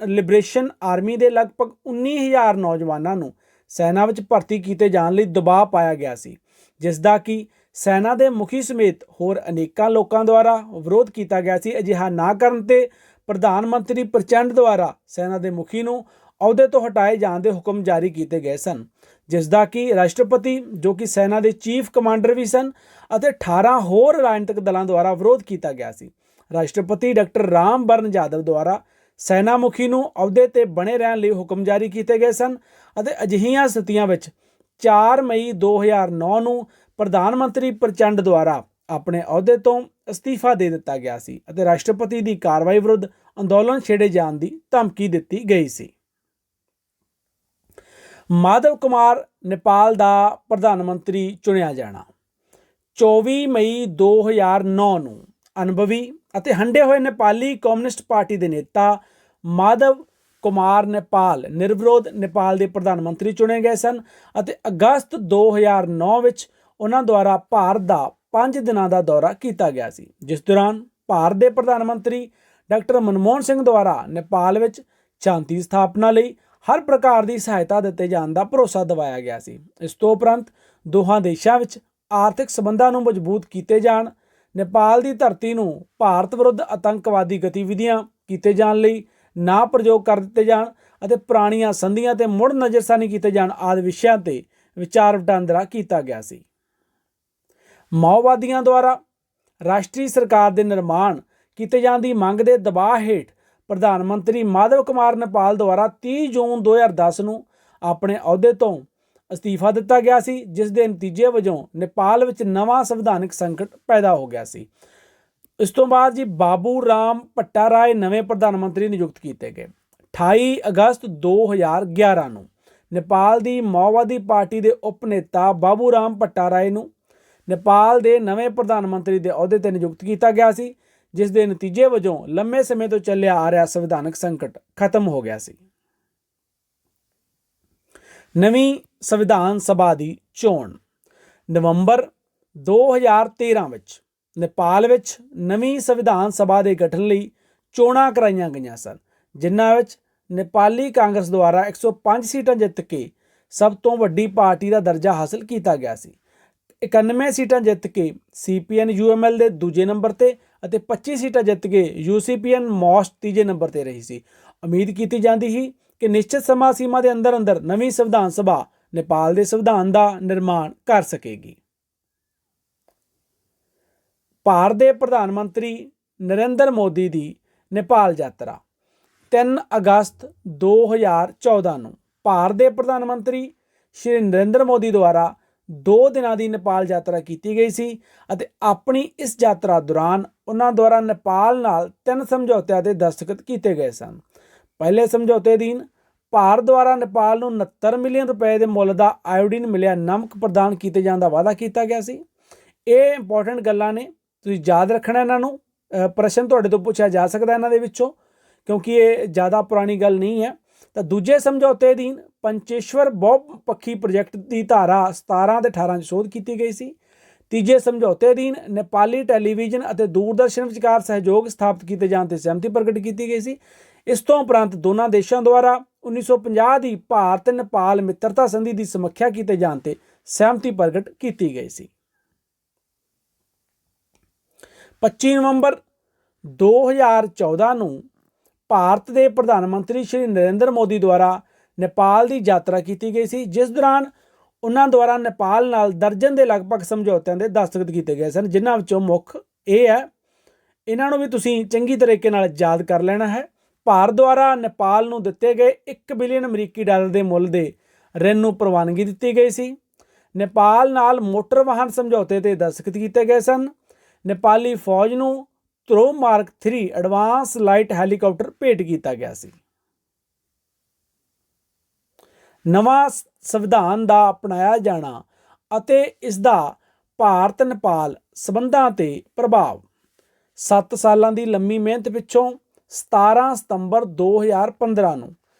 Speaker 1: ਲਿਬਰੇਸ਼ਨ ਆਰਮੀ ਦੇ ਲਗਭਗ 19,000 ਨੌਜਵਾਨਾਂ ਨੂੰ ਸੈਨਾ ਵਿੱਚ ਭਰਤੀ ਕੀਤੇ ਜਾਣ ਲਈ ਦਬਾਅ ਪਾਇਆ ਗਿਆ ਸੀ, ਜਿਸ ਦਾ ਕਿ ਸੈਨਾ ਦੇ ਮੁਖੀ ਸਮੇਤ ਹੋਰ ਅਨੇਕਾਂ ਲੋਕਾਂ ਦੁਆਰਾ ਵਿਰੋਧ ਕੀਤਾ ਗਿਆ ਸੀ। ਅਜਿਹਾ ਨਾ ਕਰਨ ਤੇ ਪ੍ਰਧਾਨ ਮੰਤਰੀ ਪ੍ਰਚੰਡ ਦੁਆਰਾ ਸੈਨਾ ਦੇ ਮੁਖੀ ਨੂੰ ਅਹੁਦੇ ਤੋਂ ਹਟਾਏ ਜਾਣ ਦੇ ਹੁਕਮ ਜਾਰੀ ਕੀਤੇ ਗਏ ਸਨ, ਜਿਸ ਦਾ ਕਿ ਰਾਸ਼ਟਰਪਤੀ, ਜੋ ਕਿ ਸੈਨਾ ਦੇ ਚੀਫ ਕਮਾਂਡਰ ਵੀ ਸਨ, ਅਤੇ 18 ਹੋਰ ਰਾਜਨੀਤਿਕ ਦਲਾਂ ਦੁਆਰਾ ਵਿਰੋਧ ਕੀਤਾ ਗਿਆ ਸੀ। ਰਾਸ਼ਟਰਪਤੀ ਡਾਕਟਰ ਰਾਮ ਬਰਨ ਯਾਦਵ ਦੁਆਰਾ ਸੈਨਾ ਮੁਖੀ ਨੂੰ ਅਹੁਦੇ ਤੇ ਬਣੇ ਰਹਿਣ ਲਈ ਹੁਕਮ ਜਾਰੀ ਕੀਤੇ ਗਏ ਸਨ ਅਤੇ ਅਜਿਹੀਆਂ ਸਥਿਤੀਆਂ ਵਿੱਚ 4 ਮਈ 2009 ਨੂੰ ਪ੍ਰਧਾਨ ਮੰਤਰੀ ਪ੍ਰਚੰਡ ਦੁਆਰਾ ਆਪਣੇ ਅਹੁਦੇ ਤੋਂ ਅਸਤੀਫਾ ਦੇ ਦਿੱਤਾ ਗਿਆ ਸੀ ਅਤੇ ਰਾਸ਼ਟਰਪਤੀ ਦੀ ਕਾਰਵਾਈ ਵਿਰੁੱਧ ਅੰਦੋਲਨ ਛੇੜੇ ਜਾਣ ਦੀ ਧਮਕੀ ਦਿੱਤੀ ਗਈ ਸੀ। ਮਾਧਵ ਕੁਮਾਰ ਨੇਪਾਲ ਦਾ ਪ੍ਰਧਾਨ ਮੰਤਰੀ ਚੁਣਿਆ ਜਾਣਾ। 24 ਮਈ 2009 ਨੂੰ ਅਨੁਭਵੀ ਅਤੇ ਹੰਢੇ ਹੋਏ ਨੇਪਾਲੀ ਕਮਿਊਨਿਸਟ ਪਾਰਟੀ ਦੇ ਨੇਤਾ ਮਾਧਵ ਕੁਮਾਰ ਨੇਪਾਲ ਨਿਰਵਿਰੋਧ ਨੇਪਾਲ ਦੇ ਪ੍ਰਧਾਨ ਮੰਤਰੀ ਚੁਣੇ ਗਏ ਸਨ ਅਤੇ ਅਗਸਤ 2009 ਵਿੱਚ ਉਹਨਾਂ ਦੁਆਰਾ ਭਾਰਤ ਦਾ 5 ਦਿਨਾਂ ਦਾ ਦੌਰਾ ਕੀਤਾ ਗਿਆ ਸੀ, ਜਿਸ ਦੌਰਾਨ ਭਾਰਤ ਦੇ ਪ੍ਰਧਾਨ ਮੰਤਰੀ ਡਾਕਟਰ ਮਨਮੋਹਨ ਸਿੰਘ ਦੁਆਰਾ ਨੇਪਾਲ ਵਿੱਚ ਸ਼ਾਂਤੀ ਸਥਾਪਨਾ ਲਈ ਹਰ ਪ੍ਰਕਾਰ ਦੀ ਸਹਾਇਤਾ ਦਿੱਤੇ ਜਾਣ ਦਾ ਭਰੋਸਾ ਦਿਵਾਇਆ ਗਿਆ ਸੀ। ਇਸ ਤੋਂ ਉਪਰੰਤ ਦੋਹਾਂ ਦੇਸ਼ਾਂ ਵਿੱਚ ਆਰਥਿਕ ਸਬੰਧਾਂ ਨੂੰ ਮਜ਼ਬੂਤ ਕੀਤੇ ਜਾਣ, ਨੇਪਾਲ ਦੀ ਧਰਤੀ ਨੂੰ ਭਾਰਤ ਵਿਰੁੱਧ ਆਤੰਕਵਾਦੀ ਗਤੀਵਿਧੀਆਂ ਕੀਤੇ ਜਾਣ ਲਈ ਨਾ ਪ੍ਰਯੋਗ ਕਰ ਦਿੱਤੇ ਜਾਣ ਅਤੇ ਪੁਰਾਣੀਆਂ ਸੰਧੀਆਂ ਤੇ ਮੁੜ ਨਜ਼ਰਸਾਨੀ ਕੀਤੇ ਜਾਣ ਆਦਿ ਵਿਸ਼ਿਆਂ ਤੇ ਵਿਚਾਰ ਵਟਾਂਦਰਾ ਕੀਤਾ ਗਿਆ ਸੀ। ਮਾਓਵਾਦੀਆਂ ਦੁਆਰਾ ਰਾਸ਼ਟਰੀ ਸਰਕਾਰ ਦੇ ਨਿਰਮਾਣ ਕੀਤੇ ਜਾਣ ਦੀ ਮੰਗ ਦੇ ਦਬਾਅ ਹੇਠ ਪ੍ਰਧਾਨ ਮੰਤਰੀ ਮਾਧਵ ਕੁਮਾਰ ਨੇਪਾਲ ਦੁਆਰਾ 30 ਜੂਨ 2010 ਨੂੰ ਆਪਣੇ ਅਹੁਦੇ ਤੋਂ ਅਸਤੀਫਾ ਦਿੱਤਾ ਗਿਆ ਸੀ, ਜਿਸ ਦੇ ਨਤੀਜੇ ਵਜੋਂ ਨੇਪਾਲ ਵਿੱਚ ਨਵਾਂ ਸੰਵਿਧਾਨਕ ਸੰਕਟ ਪੈਦਾ ਹੋ ਗਿਆ ਸੀ। ਇਸ ਤੋਂ ਬਾਅਦ ਜੀ ਬਾਬੂ ਰਾਮ ਭੱਟਾਰਾਏ ਨਵੇਂ ਪ੍ਰਧਾਨ ਮੰਤਰੀ ਨਿਯੁਕਤ ਕੀਤੇ ਗਏ। 28 ਅਗਸਤ 2011 ਨੂੰ ਨੇਪਾਲ ਦੀ ਮਾਓਵਾਦੀ ਪਾਰਟੀ ਦੇ ਉਪ ਨੇਤਾ ਬਾਬੂ ਰਾਮ ਭੱਟਾਰਾਏ ਨੂੰ ਨੇਪਾਲ ਦੇ ਨਵੇਂ ਪ੍ਰਧਾਨ ਮੰਤਰੀ ਦੇ ਅਹੁਦੇ ਤੇ ਨਿਯੁਕਤ ਕੀਤਾ ਗਿਆ ਸੀ, ਜਿਸ ਦੇ ਨਤੀਜੇ ਵਜੋਂ ਲੰਮੇ ਸਮੇਂ ਤੋਂ ਚੱਲਿਆ ਆ ਰਿਹਾ ਸੰਵਿਧਾਨਕ ਸੰਕਟ ਖਤਮ ਹੋ ਗਿਆ ਸੀ। ਨਵੀਂ ਸੰਵਿਧਾਨ ਸਭਾ ਦੀ ਚੋਣ। ਨਵੰਬਰ 2013 ਵਿੱਚ ਨੇਪਾਲ ਵਿੱਚ ਨਵੀਂ ਸੰਵਿਧਾਨ ਸਭਾ ਦੇ ਗਠਨ ਲਈ ਚੋਣਾਂ ਕਰਾਈਆਂ ਗਈਆਂ ਸਨ, ਜਿਨ੍ਹਾਂ ਵਿੱਚ ਨੇਪਾਲੀ ਕਾਂਗਰਸ ਦੁਆਰਾ 105 ਸੀਟਾਂ ਜਿੱਤ ਕੇ ਸਭ ਤੋਂ ਵੱਡੀ ਪਾਰਟੀ ਦਾ ਦਰਜਾ ਹਾਸਲ ਕੀਤਾ ਗਿਆ ਸੀ। 91 ਸੀਟਾਂ ਜਿੱਤ ਕੇ CPN UML ਦੇ ਦੂਜੇ ਨੰਬਰ ਤੇ ਅਤੇ 25 ਸੀਟਾਂ ਜਿੱਤ ਕੇ UCPN MOST ਤੀਜੇ ਨੰਬਰ ਤੇ ਰਹੀ ਸੀ। ਉਮੀਦ ਕੀਤੀ ਜਾਂਦੀ ਸੀ ਕਿ ਨਿਸ਼ਚਿਤ ਸਮਾਂ ਸੀਮਾ ਦੇ ਅੰਦਰ ਨਵੀਂ ਸੰਵਿਧਾਨ ਸਭਾ ਨੇਪਾਲ ਦੇ ਸੰਵਿਧਾਨ ਦਾ ਨਿਰਮਾਣ ਕਰ ਸਕੇਗੀ। ਭਾਰਤ ਦੇ ਪ੍ਰਧਾਨ ਮੰਤਰੀ ਨਰਿੰਦਰ ਮੋਦੀ ਦੀ ਨੇਪਾਲ ਯਾਤਰਾ। 3 ਅਗਸਤ 2014 ਨੂੰ ਭਾਰਤ ਦੇ ਪ੍ਰਧਾਨ ਮੰਤਰੀ ਸ਼੍ਰੀ ਨਰਿੰਦਰ ਮੋਦੀ ਦੁਆਰਾ 2 ਦਿਨਾਂ ਦੀ ਨੇਪਾਲ ਯਾਤਰਾ ਕੀਤੀ ਗਈ ਸੀ ਅਤੇ ਆਪਣੀ ਇਸ ਯਾਤਰਾ ਦੌਰਾਨ ਉਹਨਾਂ ਦੁਆਰਾ ਨੇਪਾਲ ਨਾਲ 3 ਸਮਝੌਤਿਆਂ ਤੇ ਦਸਤਖਤ ਕੀਤੇ ਗਏ ਸਨ। ਪਹਿਲੇ ਸਮਝੌਤੇ ਅਧੀਨ ਭਾਰਤ ਦੁਆਰਾ ਨੇਪਾਲ ਨੂੰ 69 ਮਿਲੀਅਨ ਰੁਪਏ ਦੇ ਮੁੱਲ ਦਾ ਆਇਓਡੀਨ ਮਿਲਿਆ ਨਮਕ ਪ੍ਰਦਾਨ ਕੀਤੇ ਜਾਣ ਦਾ ਵਾਅਦਾ ਕੀਤਾ ਗਿਆ ਸੀ। ਇਹ ਇੰਪੋਰਟੈਂਟ ਗੱਲਾਂ ਨੇ, ਤੁਸੀਂ ਯਾਦ ਰੱਖਣਾ ਇਹਨਾਂ ਨੂੰ। ਪ੍ਰਸ਼ਨ ਤੁਹਾਡੇ ਤੋਂ ਪੁੱਛਿਆ ਜਾ ਸਕਦਾ ਇਹਨਾਂ ਦੇ ਵਿੱਚੋਂ, ਕਿਉਂਕਿ ਇਹ ਜ਼ਿਆਦਾ ਪੁਰਾਣੀ ਗੱਲ ਨਹੀਂ ਹੈ। ਤਾਂ ਦੂਜੇ ਸਮਝੌਤੇ ਅਧੀਨ ਪੰਚੇਸ਼ਵਰ ਬਹੁਪੱਖੀ ਪ੍ਰੋਜੈਕਟ ਦੀ ਧਾਰਾ 17 ਤੇ 18 'ਚ ਸੋਧ ਕੀਤੀ ਗਈ ਸੀ। ਤੀਜੇ ਸਮਝੌਤੇ ਅਧੀਨ ਨੇਪਾਲੀ ਟੈਲੀਵਿਜ਼ਨ ਅਤੇ ਦੂਰਦਰਸ਼ਨ ਵਿਚਕਾਰ ਸਹਿਯੋਗ ਸਥਾਪਿਤ ਕੀਤੇ ਜਾਣ ਤੇ ਸਹਿਮਤੀ ਪ੍ਰਗਟ ਕੀਤੀ ਗਈ ਸੀ। ਇਸ ਤੋਂ ਉਪਰੰਤ ਦੋਨਾਂ ਦੇਸ਼ਾਂ ਦੁਆਰਾ 1950 ਦੀ ਭਾਰਤ ਨੇਪਾਲ ਮਿੱਤਰਤਾ ਸੰਧੀ ਦੀ ਸਮੀਖਿਆ ਕੀਤੇ ਜਾਣ ਤੇ ਸਹਿਮਤੀ ਪ੍ਰਗਟ ਕੀਤੀ ਗਈ ਸੀ। 25 ਨਵੰਬਰ 2014 ਨੂੰ ਭਾਰਤ ਦੇ ਪ੍ਰਧਾਨ ਮੰਤਰੀ ਸ਼੍ਰੀ ਨਰਿੰਦਰ ਮੋਦੀ ਦੁਆਰਾ ਨੇਪਾਲ ਦੀ ਯਾਤਰਾ ਕੀਤੀ ਗਈ ਸੀ, ਜਿਸ ਦੌਰਾਨ ਉਹਨਾਂ ਦੁਆਰਾ ਨੇਪਾਲ ਨਾਲ ਦਰਜਨ ਦੇ ਲਗਭਗ ਸਮਝੌਤਿਆਂ ਦੇ ਦਸਤਖਤ ਕੀਤੇ ਗਏ ਸਨ, ਜਿਨ੍ਹਾਂ ਵਿੱਚੋਂ ਮੁੱਖ ਇਹ ਹੈ। ਇਹਨਾਂ ਨੂੰ ਵੀ ਤੁਸੀਂ ਚੰਗੀ ਤਰੀਕੇ ਨਾਲ ਯਾਦ ਕਰ ਲੈਣਾ ਹੈ। ਭਾਰਤ ਦੁਆਰਾ ਨੇਪਾਲ ਨੂੰ ਦਿੱਤੇ ਗਏ 1 ਬਿਲੀਅਨ ਅਮਰੀਕੀ ਡਾਲਰ ਦੇ ਮੁੱਲ ਦੇ ਰਿਣ ਨੂੰ ਪ੍ਰਵਾਨਗੀ ਦਿੱਤੀ ਗਈ ਸੀ। ਨੇਪਾਲ ਨਾਲ ਮੋਟਰ ਵਾਹਨ ਸਮਝੌਤੇ ਤੇ ਦਸਤਖਤ ਕੀਤੇ ਗਏ ਸਨ। ਨੇਪਾਲੀ ਫੌਜ ਨੂੰ ਧਰੁਵ ਮਾਰਕ 3 ਐਡਵਾਂਸ ਲਾਈਟ ਹੈਲੀਕਾਪਟਰ ਭੇਟ ਕੀਤਾ ਗਿਆ ਸੀ। ਨਵਾਂ ਸੰਵਿਧਾਨ ਦਾ ਅਪਣਾਇਆ ਜਾਣਾ ਅਤੇ ਇਸ ਦਾ ਭਾਰਤ ਨੇਪਾਲ ਸਬੰਧਾਂ ਤੇ ਪ੍ਰਭਾਵ। 7 ਸਾਲਾਂ ਦੀ ਲੰਮੀ ਮਿਹਨਤ ਪਿੱਛੋਂ 17 ਸਤੰਬਰ 2015 ਨੂੰ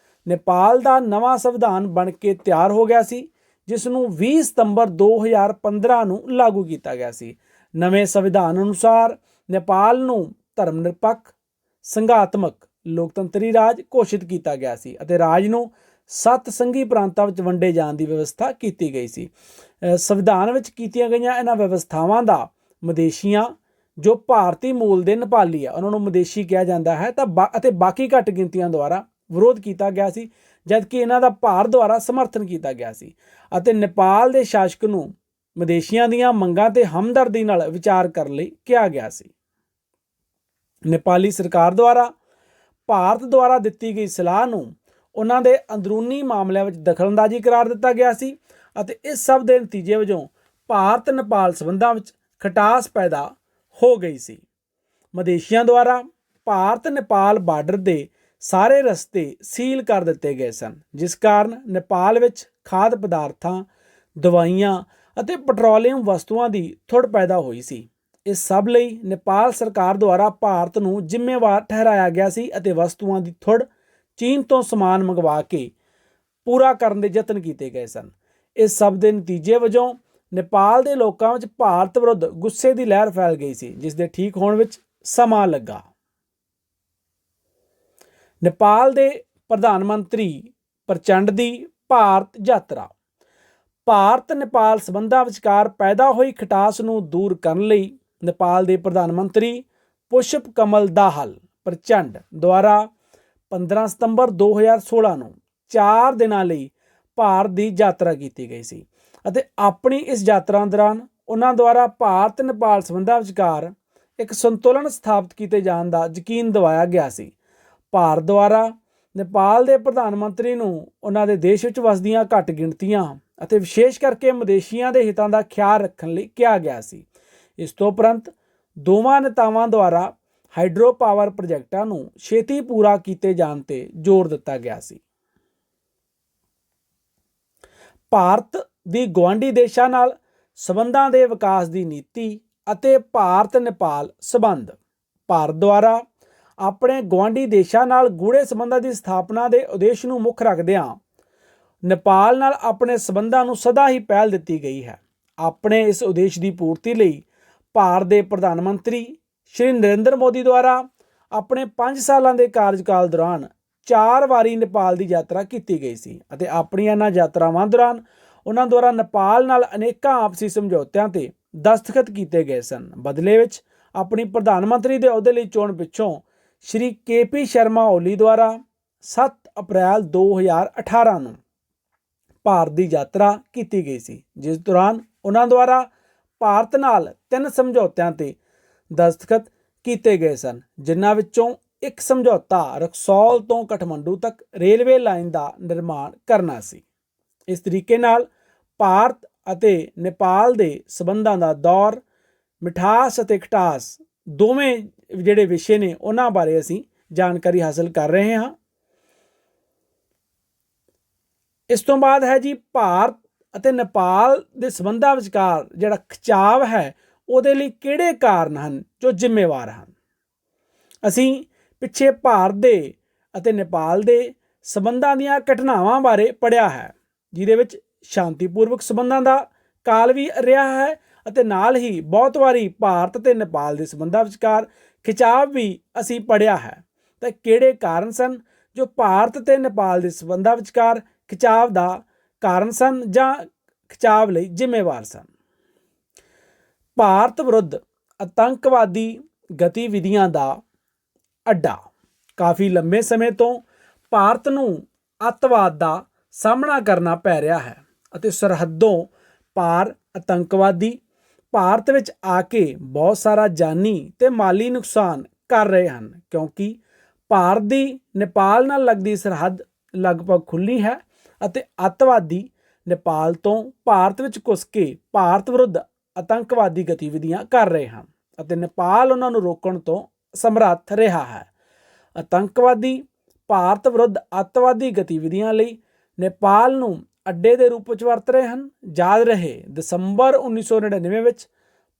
Speaker 1: ਨੇਪਾਲ ਦਾ ਨਵਾਂ ਸੰਵਿਧਾਨ ਬਣ ਕੇ ਤਿਆਰ ਹੋ ਗਿਆ ਸੀ, ਜਿਸ ਨੂੰ 20 ਸਤੰਬਰ 2015 ਨੂੰ ਲਾਗੂ ਕੀਤਾ ਗਿਆ ਸੀ। ਨਵੇਂ ਸੰਵਿਧਾਨ ਅਨੁਸਾਰ ਨੇਪਾਲ ਨੂੰ ਧਰਮ ਨਿਰਪੱਖ, ਸੰਘਾਤਮਕ, ਲੋਕਤੰਤਰੀ ਰਾਜ ਘੋਸ਼ਿਤ ਕੀਤਾ ਗਿਆ ਸੀ ਅਤੇ ਰਾਜ ਨੂੰ 7 ਸੰਘੀ ਪ੍ਰਾਂਤਾਂ ਵਿੱਚ ਵੰਡੇ ਜਾਣ ਦੀ ਵਿਵਸਥਾ ਕੀਤੀ ਗਈ ਸੀ। ਸੰਵਿਧਾਨ ਵਿੱਚ ਕੀਤੀਆਂ ਗਈਆਂ ਇਹਨਾਂ ਵਿਵਸਥਾਵਾਂ ਦਾ ਮਦੇਸ਼ੀਆਂ ਜੋ ਭਾਰਤੀ ਮੂਲ ਦੇ ਨੇਪਾਲੀ ਆ ਉਹਨਾਂ ਨੂੰ ਮਦੇਸ਼ੀ ਕਿਹਾ ਜਾਂਦਾ ਹੈ ਅਤੇ ਬਾਕੀ ਘੱਟ ਗਿਣਤੀਆਂ ਦੁਆਰਾ ਵਿਰੋਧ ਕੀਤਾ ਗਿਆ ਸੀ, ਜਦਕਿ ਇਹਨਾਂ ਦਾ ਭਾਰਤ ਦੁਆਰਾ ਸਮਰਥਨ ਕੀਤਾ ਗਿਆ ਸੀ ਅਤੇ ਨੇਪਾਲ ਦੇ ਸ਼ਾਸਕ ਨੂੰ ਮਦੇਸ਼ੀਆਂ ਦੀਆਂ ਮੰਗਾਂ ਤੇ ਹਮਦਰਦੀ ਨਾਲ ਵਿਚਾਰ ਕਰਨ ਲਈ ਕਿਹਾ ਗਿਆ ਸੀ। ਨੇਪਾਲੀ ਸਰਕਾਰ ਦੁਆਰਾ ਭਾਰਤ ਦੁਆਰਾ ਦਿੱਤੀ ਗਈ ਸਲਾਹ ਨੂੰ ਉਹਨਾਂ ਦੇ ਅੰਦਰੂਨੀ ਮਾਮਲਿਆਂ ਵਿੱਚ ਦਖਲਅੰਦਾਜ਼ੀ ਕਰਾਰ ਦਿੱਤਾ ਗਿਆ ਸੀ ਅਤੇ ਇਸ ਸਭ ਦੇ ਨਤੀਜੇ ਵਜੋਂ ਭਾਰਤ ਨੇਪਾਲ ਸੰਬੰਧਾਂ ਵਿੱਚ ਖਟਾਸ ਪੈਦਾ ਹੋ ਗਈ ਸੀ। ਮਦੇਸ਼ੀਆਂ ਦੁਆਰਾ ਭਾਰਤ ਨੇਪਾਲ ਬਾਰਡਰ ਦੇ ਸਾਰੇ ਰਸਤੇ ਸੀਲ ਕਰ ਦਿੱਤੇ ਗਏ ਸਨ, ਜਿਸ ਕਾਰਨ ਨੇਪਾਲ ਵਿੱਚ ਖਾਦ ਪਦਾਰਥਾਂ, ਦਵਾਈਆਂ ਅਤੇ ਪੈਟਰੋਲੀਅਮ ਵਸਤੂਆਂ ਦੀ ਥੁੜ ਪੈਦਾ ਹੋਈ ਸੀ। ਇਸ ਸਭ ਲਈ ਨੇਪਾਲ ਸਰਕਾਰ ਦੁਆਰਾ ਭਾਰਤ ਨੂੰ ਜ਼ਿੰਮੇਵਾਰ ਠਹਿਰਾਇਆ ਗਿਆ ਸੀ ਅਤੇ ਵਸਤੂਆਂ ਦੀ ਥੁੜ ਚੀਨ ਤੋਂ ਸਮਾਨ ਮੰਗਵਾ ਕੇ ਪੂਰਾ ਕਰਨ ਦੇ ਯਤਨ ਕੀਤੇ ਗਏ ਸਨ। ਇਸ ਸਭ ਦੇ ਨਤੀਜੇ ਵਜੋਂ ਨੇਪਾਲ ਦੇ ਲੋਕਾਂ ਵਿੱਚ ਭਾਰਤ ਵਿਰੁੱਧ ਗੁੱਸੇ ਦੀ ਲਹਿਰ ਫੈਲ ਗਈ ਸੀ, ਜਿਸ ਦੇ ਠੀਕ ਹੋਣ ਵਿੱਚ ਸਮਾਂ ਲੱਗਾ। ਨੇਪਾਲ ਦੇ ਪ੍ਰਧਾਨ ਮੰਤਰੀ ਪ੍ਰਚੰਡ ਦੀ ਭਾਰਤ ਯਾਤਰਾ। ਭਾਰਤ ਨੇਪਾਲ ਸੰਬੰਧਾਂ ਵਿਚਕਾਰ ਪੈਦਾ ਹੋਈ ਖਟਾਸ ਨੂੰ ਦੂਰ ਕਰਨ ਲਈ ਨੇਪਾਲ ਦੇ ਪ੍ਰਧਾਨ ਮੰਤਰੀ ਪੁਸ਼ਪ ਕਮਲ ਦਾਹਲ ਪ੍ਰਚੰਡ ਦੁਆਰਾ 15 ਸਤੰਬਰ 2016 ਨੂੰ 4 ਦਿਨਾਂ ਲਈ ਭਾਰਤ ਦੀ ਯਾਤਰਾ ਕੀਤੀ ਗਈ ਸੀ ਅਤੇ ਆਪਣੀ ਇਸ ਯਾਤਰਾ ਦੌਰਾਨ ਉਹਨਾਂ ਦੁਆਰਾ ਭਾਰਤ ਨੇਪਾਲ ਸੰਬੰਧਾਂ ਵਿਚਕਾਰ ਇੱਕ ਸੰਤੁਲਨ ਸਥਾਪਿਤ ਕੀਤੇ ਜਾਣ ਦਾ ਯਕੀਨ ਦਿਵਾਇਆ ਗਿਆ ਸੀ। ਭਾਰਤ ਦੁਆਰਾ ਨੇਪਾਲ ਦੇ ਪ੍ਰਧਾਨ ਮੰਤਰੀ ਨੂੰ ਉਹਨਾਂ ਦੇ ਦੇਸ਼ ਵਿੱਚ ਵਸਦੀਆਂ ਘੱਟ ਗਿਣਤੀਆਂ ਅਤੇ ਵਿਸ਼ੇਸ਼ ਕਰਕੇ ਮਦੇਸ਼ੀਆਂ ਦੇ ਹਿੱਤਾਂ ਦਾ ਖਿਆਲ ਰੱਖਣ ਲਈ ਕਿਹਾ ਗਿਆ ਸੀ। ਇਸ ਤੋਂ ਉਪਰੰਤ ਦੋਵਾਂ ਨੇਤਾਵਾਂ ਦੁਆਰਾ ਹਾਈਡਰੋ ਪਾਵਰ ਪ੍ਰੋਜੈਕਟਾਂ ਨੂੰ ਛੇਤੀ ਪੂਰਾ ਕੀਤੇ ਜਾਣ ਤੇ ਜ਼ੋਰ ਦਿੱਤਾ ਗਿਆ ਸੀ। ਭਾਰਤ ਦੀ ਗੁਆਂਢੀ ਦੇਸ਼ਾਂ ਨਾਲ ਸਬੰਧਾਂ ਦੇ ਵਿਕਾਸ ਦੀ ਨੀਤੀ ਅਤੇ ਭਾਰਤ ਨੇਪਾਲ ਸਬੰਧ। ਭਾਰਤ ਦੁਆਰਾ ਆਪਣੇ ਗੁਆਂਢੀ ਦੇਸ਼ਾਂ ਨਾਲ ਗੂੜ੍ਹੇ ਸਬੰਧਾਂ ਦੀ ਸਥਾਪਨਾ ਦੇ ਉਦੇਸ਼ ਨੂੰ ਮੁੱਖ ਰੱਖਦਿਆਂ ਨੇਪਾਲ ਨਾਲ ਆਪਣੇ ਸਬੰਧਾਂ ਨੂੰ ਸਦਾ ਹੀ ਪਹਿਲ ਦਿੱਤੀ ਗਈ ਹੈ। ਆਪਣੇ ਇਸ ਉਦੇਸ਼ ਦੀ ਪੂਰਤੀ ਲਈ ਭਾਰਤ ਦੇ ਪ੍ਰਧਾਨ ਮੰਤਰੀ ਸ਼੍ਰੀ ਨਰਿੰਦਰ ਮੋਦੀ ਦੁਆਰਾ ਆਪਣੇ 5 ਸਾਲਾਂ ਦੇ ਕਾਰਜਕਾਲ ਦੌਰਾਨ 4 ਵਾਰੀ ਨੇਪਾਲ ਦੀ ਯਾਤਰਾ ਕੀਤੀ ਗਈ ਸੀ ਅਤੇ ਆਪਣੀਆਂ ਇਹਨਾਂ ਯਾਤਰਾਵਾਂ ਦੌਰਾਨ ਉਹਨਾਂ ਦੁਆਰਾ ਨੇਪਾਲ ਨਾਲ ਅਨੇਕਾਂ ਆਪਸੀ ਸਮਝੌਤਿਆਂ ਤੇ ਦਸਤਖਤ ਕੀਤੇ ਗਏ ਸਨ। ਬਦਲੇ ਵਿੱਚ ਆਪਣੀ ਪ੍ਰਧਾਨ ਮੰਤਰੀ ਦੇ ਅਹੁਦੇ ਲਈ ਚੋਣ ਪਿੱਛੋਂ ਸ਼੍ਰੀ KP ਸ਼ਰਮਾ ਓਲੀ ਦੁਆਰਾ 7 ਅਪ੍ਰੈਲ 2018 ਨੂੰ ਭਾਰਤ ਦੀ ਯਾਤਰਾ ਕੀਤੀ ਗਈ ਸੀ, ਜਿਸ ਦੌਰਾਨ ਉਹਨਾਂ ਦੁਆਰਾ ਭਾਰਤ ਨਾਲ 3 ਸਮਝੌਤਿਆਂ ਤੇ ਦਸਤਖਤ ਕੀਤੇ ਗਏ ਸਨ, ਜਿਨ੍ਹਾਂ ਵਿੱਚੋਂ ਇੱਕ ਸਮਝੌਤਾ ਰਕਸੌਲ ਤੋਂ ਕਠਮੰਡੂ ਤੱਕ ਰੇਲਵੇ ਲਾਈਨ ਦਾ ਨਿਰਮਾਣ ਕਰਨਾ ਸੀ। ਇਸ ਤਰੀਕੇ ਨਾਲ ਭਾਰਤ ਅਤੇ ਨੇਪਾਲ ਦੇ ਸਬੰਧਾਂ ਦਾ ਦੌਰ ਮਿਠਾਸ ਅਤੇ ਖਟਾਸ ਦੋਵੇਂ ਜਿਹੜੇ ਵਿਸ਼ੇ ਨੇ ਉਹਨਾਂ ਬਾਰੇ ਅਸੀਂ ਜਾਣਕਾਰੀ ਹਾਸਲ ਕਰ ਰਹੇ ਹਾਂ। ਇਸ ਤੋਂ ਬਾਅਦ ਹੈ ਜੀ ਭਾਰਤ ਅਤੇ ਨੇਪਾਲ ਦੇ ਸਬੰਧਾਂ ਵਿਚਕਾਰ ਜਿਹੜਾ ਖਿਚਾਵ ਹੈ ਉਹਦੇ ਲਈ ਕਿਹੜੇ ਕਾਰਨ ਹਨ ਜੋ ਜ਼ਿੰਮੇਵਾਰ ਹਨ। ਅਸੀਂ ਪਿੱਛੇ ਭਾਰਤ ਦੇ ਅਤੇ ਨੇਪਾਲ ਦੇ ਸਬੰਧਾਂ ਦੀਆਂ ਘਟਨਾਵਾਂ ਬਾਰੇ ਪੜ੍ਹਿਆ ਹੈ, ਜਿਹਦੇ ਵਿੱਚ ਸ਼ਾਂਤੀਪੂਰਵਕ ਸਬੰਧਾਂ ਦਾ ਕਾਲ ਵੀ ਰਿਹਾ ਹੈ ਅਤੇ ਨਾਲ ਹੀ ਬਹੁਤ ਵਾਰੀ ਭਾਰਤ ਅਤੇ ਨੇਪਾਲ ਦੇ ਸਬੰਧਾਂ ਵਿਚਕਾਰ ਖਿਚਾਵ ਵੀ ਅਸੀਂ ਪੜ੍ਹਿਆ ਹੈ। ਤਾਂ ਕਿਹੜੇ ਕਾਰਨ ਸਨ ਜੋ ਭਾਰਤ ਅਤੇ ਨੇਪਾਲ ਦੇ ਸਬੰਧਾਂ ਵਿਚਕਾਰ ਖਿਚਾਵ ਦਾ ਕਾਰਨ ਸਨ ਜਾਂ ਖਿਚਾਵ ਲਈ ਜ਼ਿੰਮੇਵਾਰ ਸਨ। ਭਾਰਤ ਵਿਰੁੱਧ ਆਤੰਕਵਾਦੀ ਗਤੀਵਿਧੀਆਂ ਦਾ ਅੱਡਾ। ਕਾਫੀ ਲੰਬੇ ਸਮੇਂ ਤੋਂ ਭਾਰਤ ਨੂੰ ਅੱਤਵਾਦ ਦਾ ਸਾਹਮਣਾ ਕਰਨਾ ਪੈ ਰਿਹਾ ਹੈ ਅਤੇ ਸਰਹੱਦੋਂ ਪਾਰ ਆਤੰਕਵਾਦੀ ਭਾਰਤ ਵਿੱਚ ਆ ਕੇ ਬਹੁਤ ਸਾਰਾ ਜਾਨੀ ਤੇ ਮਾਲੀ ਨੁਕਸਾਨ ਕਰ ਰਹੇ ਹਨ, ਕਿਉਂਕਿ ਭਾਰਤ ਦੀ ਨੇਪਾਲ ਨਾਲ ਲੱਗਦੀ ਸਰਹੱਦ ਲਗਭਗ ਖੁੱਲ੍ਹੀ ਹੈ ਅਤੇ ਅੱਤਵਾਦੀ ਨੇਪਾਲ ਤੋਂ ਭਾਰਤ ਵਿੱਚ ਘੁਸ ਕੇ ਭਾਰਤ ਵਿਰੁੱਧ ਆਤੰਕਵਾਦੀ ਗਤੀਵਿਧੀਆਂ ਕਰ ਰਹੇ ਹਨ ਅਤੇ ਨੇਪਾਲ ਉਹਨਾਂ ਨੂੰ ਰੋਕਣ ਤੋਂ ਸਮਰੱਥ ਰਿਹਾ ਹੈ। ਆਤੰਕਵਾਦੀ ਭਾਰਤ ਵਿਰੁੱਧ ਅੱਤਵਾਦੀ ਗਤੀਵਿਧੀਆਂ ਲਈ ਨੇਪਾਲ ਨੂੰ ਅੱਡੇ ਦੇ ਰੂਪ ਵਿੱਚ ਵਰਤ ਰਹੇ ਹਨ। ਯਾਦ ਰਹੇ ਦਸੰਬਰ 1999 ਵਿੱਚ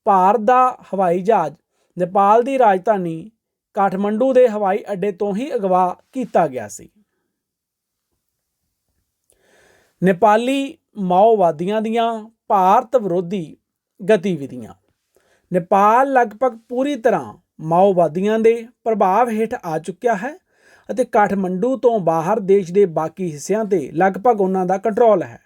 Speaker 1: ਭਾਰਤ ਦਾ ਹਵਾਈ ਜਹਾਜ਼ ਨੇਪਾਲ ਦੀ ਰਾਜਧਾਨੀ ਕਾਠਮੰਡੂ ਦੇ ਹਵਾਈ ਅੱਡੇ ਤੋਂ ਹੀ ਅਗਵਾ ਕੀਤਾ ਗਿਆ ਸੀ। ਨੇਪਾਲੀ ਮਾਓਵਾਦੀਆਂ ਦੀਆਂ ਭਾਰਤ ਵਿਰੋਧੀ ਗਤੀਵਿਧੀਆਂ। ਨੇਪਾਲ ਲਗਭਗ ਪੂਰੀ ਤਰ੍ਹਾਂ ਮਾਓਵਾਦੀਆਂ ਦੇ ਪ੍ਰਭਾਵ ਹੇਠ ਆ ਚੁੱਕਿਆ ਹੈ ਅਤੇ ਕਾਠਮੰਡੂ ਤੋਂ ਬਾਹਰ ਦੇਸ਼ ਦੇ ਬਾਕੀ ਹਿੱਸਿਆਂ ਤੇ ਲਗਭਗ ਉਹਨਾਂ ਦਾ ਕੰਟਰੋਲ ਹੈ।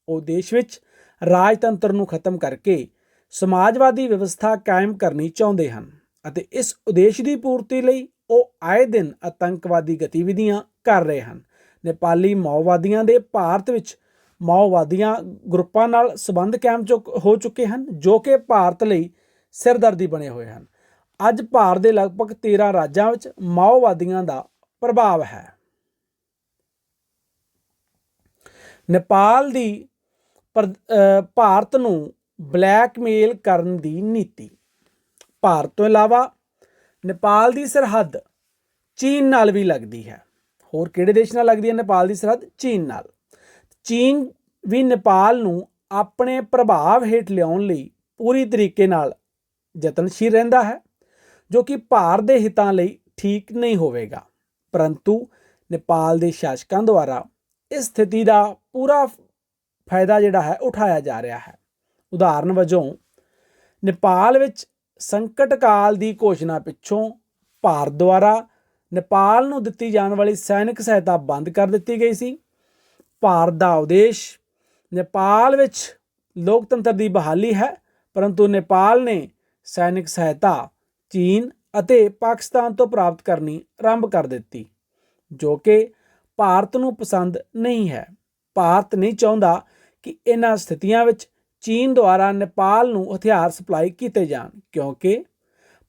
Speaker 1: ਉਹ ਦੇਸ਼ ਵਿੱਚ ਰਾਜਤੰਤਰ ਨੂੰ ਖਤਮ ਕਰਕੇ ਸਮਾਜਵਾਦੀ ਵਿਵਸਥਾ ਕਾਇਮ ਕਰਨੀ ਚਾਹੁੰਦੇ ਹਨ ਅਤੇ ਇਸ ਉਦੇਸ਼ ਦੀ ਪੂਰਤੀ ਲਈ ਉਹ ਆਏ ਦਿਨ ਆਤੰਕਵਾਦੀ ਗਤੀਵਿਧੀਆਂ ਕਰ ਰਹੇ ਹਨ। ਨੇਪਾਲੀ ਮਾਓਵਾਦੀਆਂ ਦੇ ਭਾਰਤ ਵਿੱਚ ਮਾਓਵਾਦੀਆਂ ਗਰੁੱਪਾਂ ਨਾਲ ਸੰਬੰਧ ਕਾਇਮ ਹੋ ਚੁੱਕੇ ਹਨ, ਜੋ ਕਿ ਭਾਰਤ ਲਈ ਸਿਰਦਰਦੀ ਬਣੇ ਹੋਏ ਹਨ। ਅੱਜ ਭਾਰਤ ਦੇ ਲਗਭਗ 13 ਰਾਜਾਂ ਵਿੱਚ ਮਾਓਵਾਦੀਆਂ ਦਾ ਪ੍ਰਭਾਵ ਹੈ। ਨੇਪਾਲ ਦੀ ਭਾਰਤ ਨੂੰ ਬਲੈਕਮੇਲ ਕਰਨ ਦੀ ਨੀਤੀ। ਭਾਰਤ ਤੋਂ ਇਲਾਵਾ ਨੇਪਾਲ ਦੀ ਸਰਹੱਦ ਚੀਨ ਨਾਲ ਵੀ ਲੱਗਦੀ ਹੈ। ਹੋਰ ਕਿਹੜੇ ਦੇਸ਼ ਨਾਲ ਲੱਗਦੀ ਹੈ ਨੇਪਾਲ ਦੀ ਸਰਹੱਦ? ਚੀਨ ਨਾਲ। ਚੀਨ ਵੀ ਨੇਪਾਲ ਨੂੰ ਆਪਣੇ ਪ੍ਰਭਾਵ ਹੇਠ ਲਿਆਉਣ ਲਈ ਪੂਰੀ ਤਰੀਕੇ ਨਾਲ ਯਤਨਸ਼ੀਲ ਰਹਿੰਦਾ ਹੈ, ਜੋ ਕਿ ਭਾਰਤ ਦੇ ਹਿੱਤਾਂ ਲਈ ਠੀਕ ਨਹੀਂ ਹੋਵੇਗਾ। ਪਰੰਤੂ ਨੇਪਾਲ ਦੇ ਸ਼ਾਸਕਾਂ ਦੁਆਰਾ ਇਸ ਸਥਿਤੀ ਦਾ ਪੂਰਾ ਫਾਇਦਾ ਜਿਹੜਾ ਹੈ ਉਠਾਇਆ ਜਾ ਰਿਹਾ ਹੈ। ਉਦਾਹਰਨ ਵਜੋਂ ਨੇਪਾਲ ਵਿੱਚ ਸੰਕਟ ਕਾਲ ਦੀ ਘੋਸ਼ਣਾ ਪਿੱਛੋਂ ਭਾਰਤ ਦੁਆਰਾ ਨੇਪਾਲ ਨੂੰ ਦਿੱਤੀ ਜਾਣ ਵਾਲੀ ਸੈਨਿਕ ਸਹਾਇਤਾ ਬੰਦ ਕਰ ਦਿੱਤੀ ਗਈ ਸੀ। ਭਾਰਤ ਦਾ ਉਦੇਸ਼ ਨੇਪਾਲ ਵਿੱਚ ਲੋਕਤੰਤਰ ਦੀ ਬਹਾਲੀ ਹੈ, ਪਰੰਤੂ ਨੇਪਾਲ ਨੇ ਸੈਨਿਕ ਸਹਾਇਤਾ ਚੀਨ ਅਤੇ ਪਾਕਿਸਤਾਨ ਤੋਂ ਪ੍ਰਾਪਤ ਕਰਨੀ ਆਰੰਭ ਕਰ ਦਿੱਤੀ, ਜੋ ਕਿ ਭਾਰਤ ਨੂੰ ਪਸੰਦ ਨਹੀਂ ਹੈ। ਭਾਰਤ ਨਹੀਂ ਚਾਹੁੰਦਾ ਕਿ ਇਹਨਾਂ ਸਥਿਤੀਆਂ ਵਿੱਚ ਚੀਨ ਦੁਆਰਾ ਨੇਪਾਲ ਨੂੰ ਹਥਿਆਰ ਸਪਲਾਈ ਕੀਤੇ ਜਾਣ, ਕਿਉਂਕਿ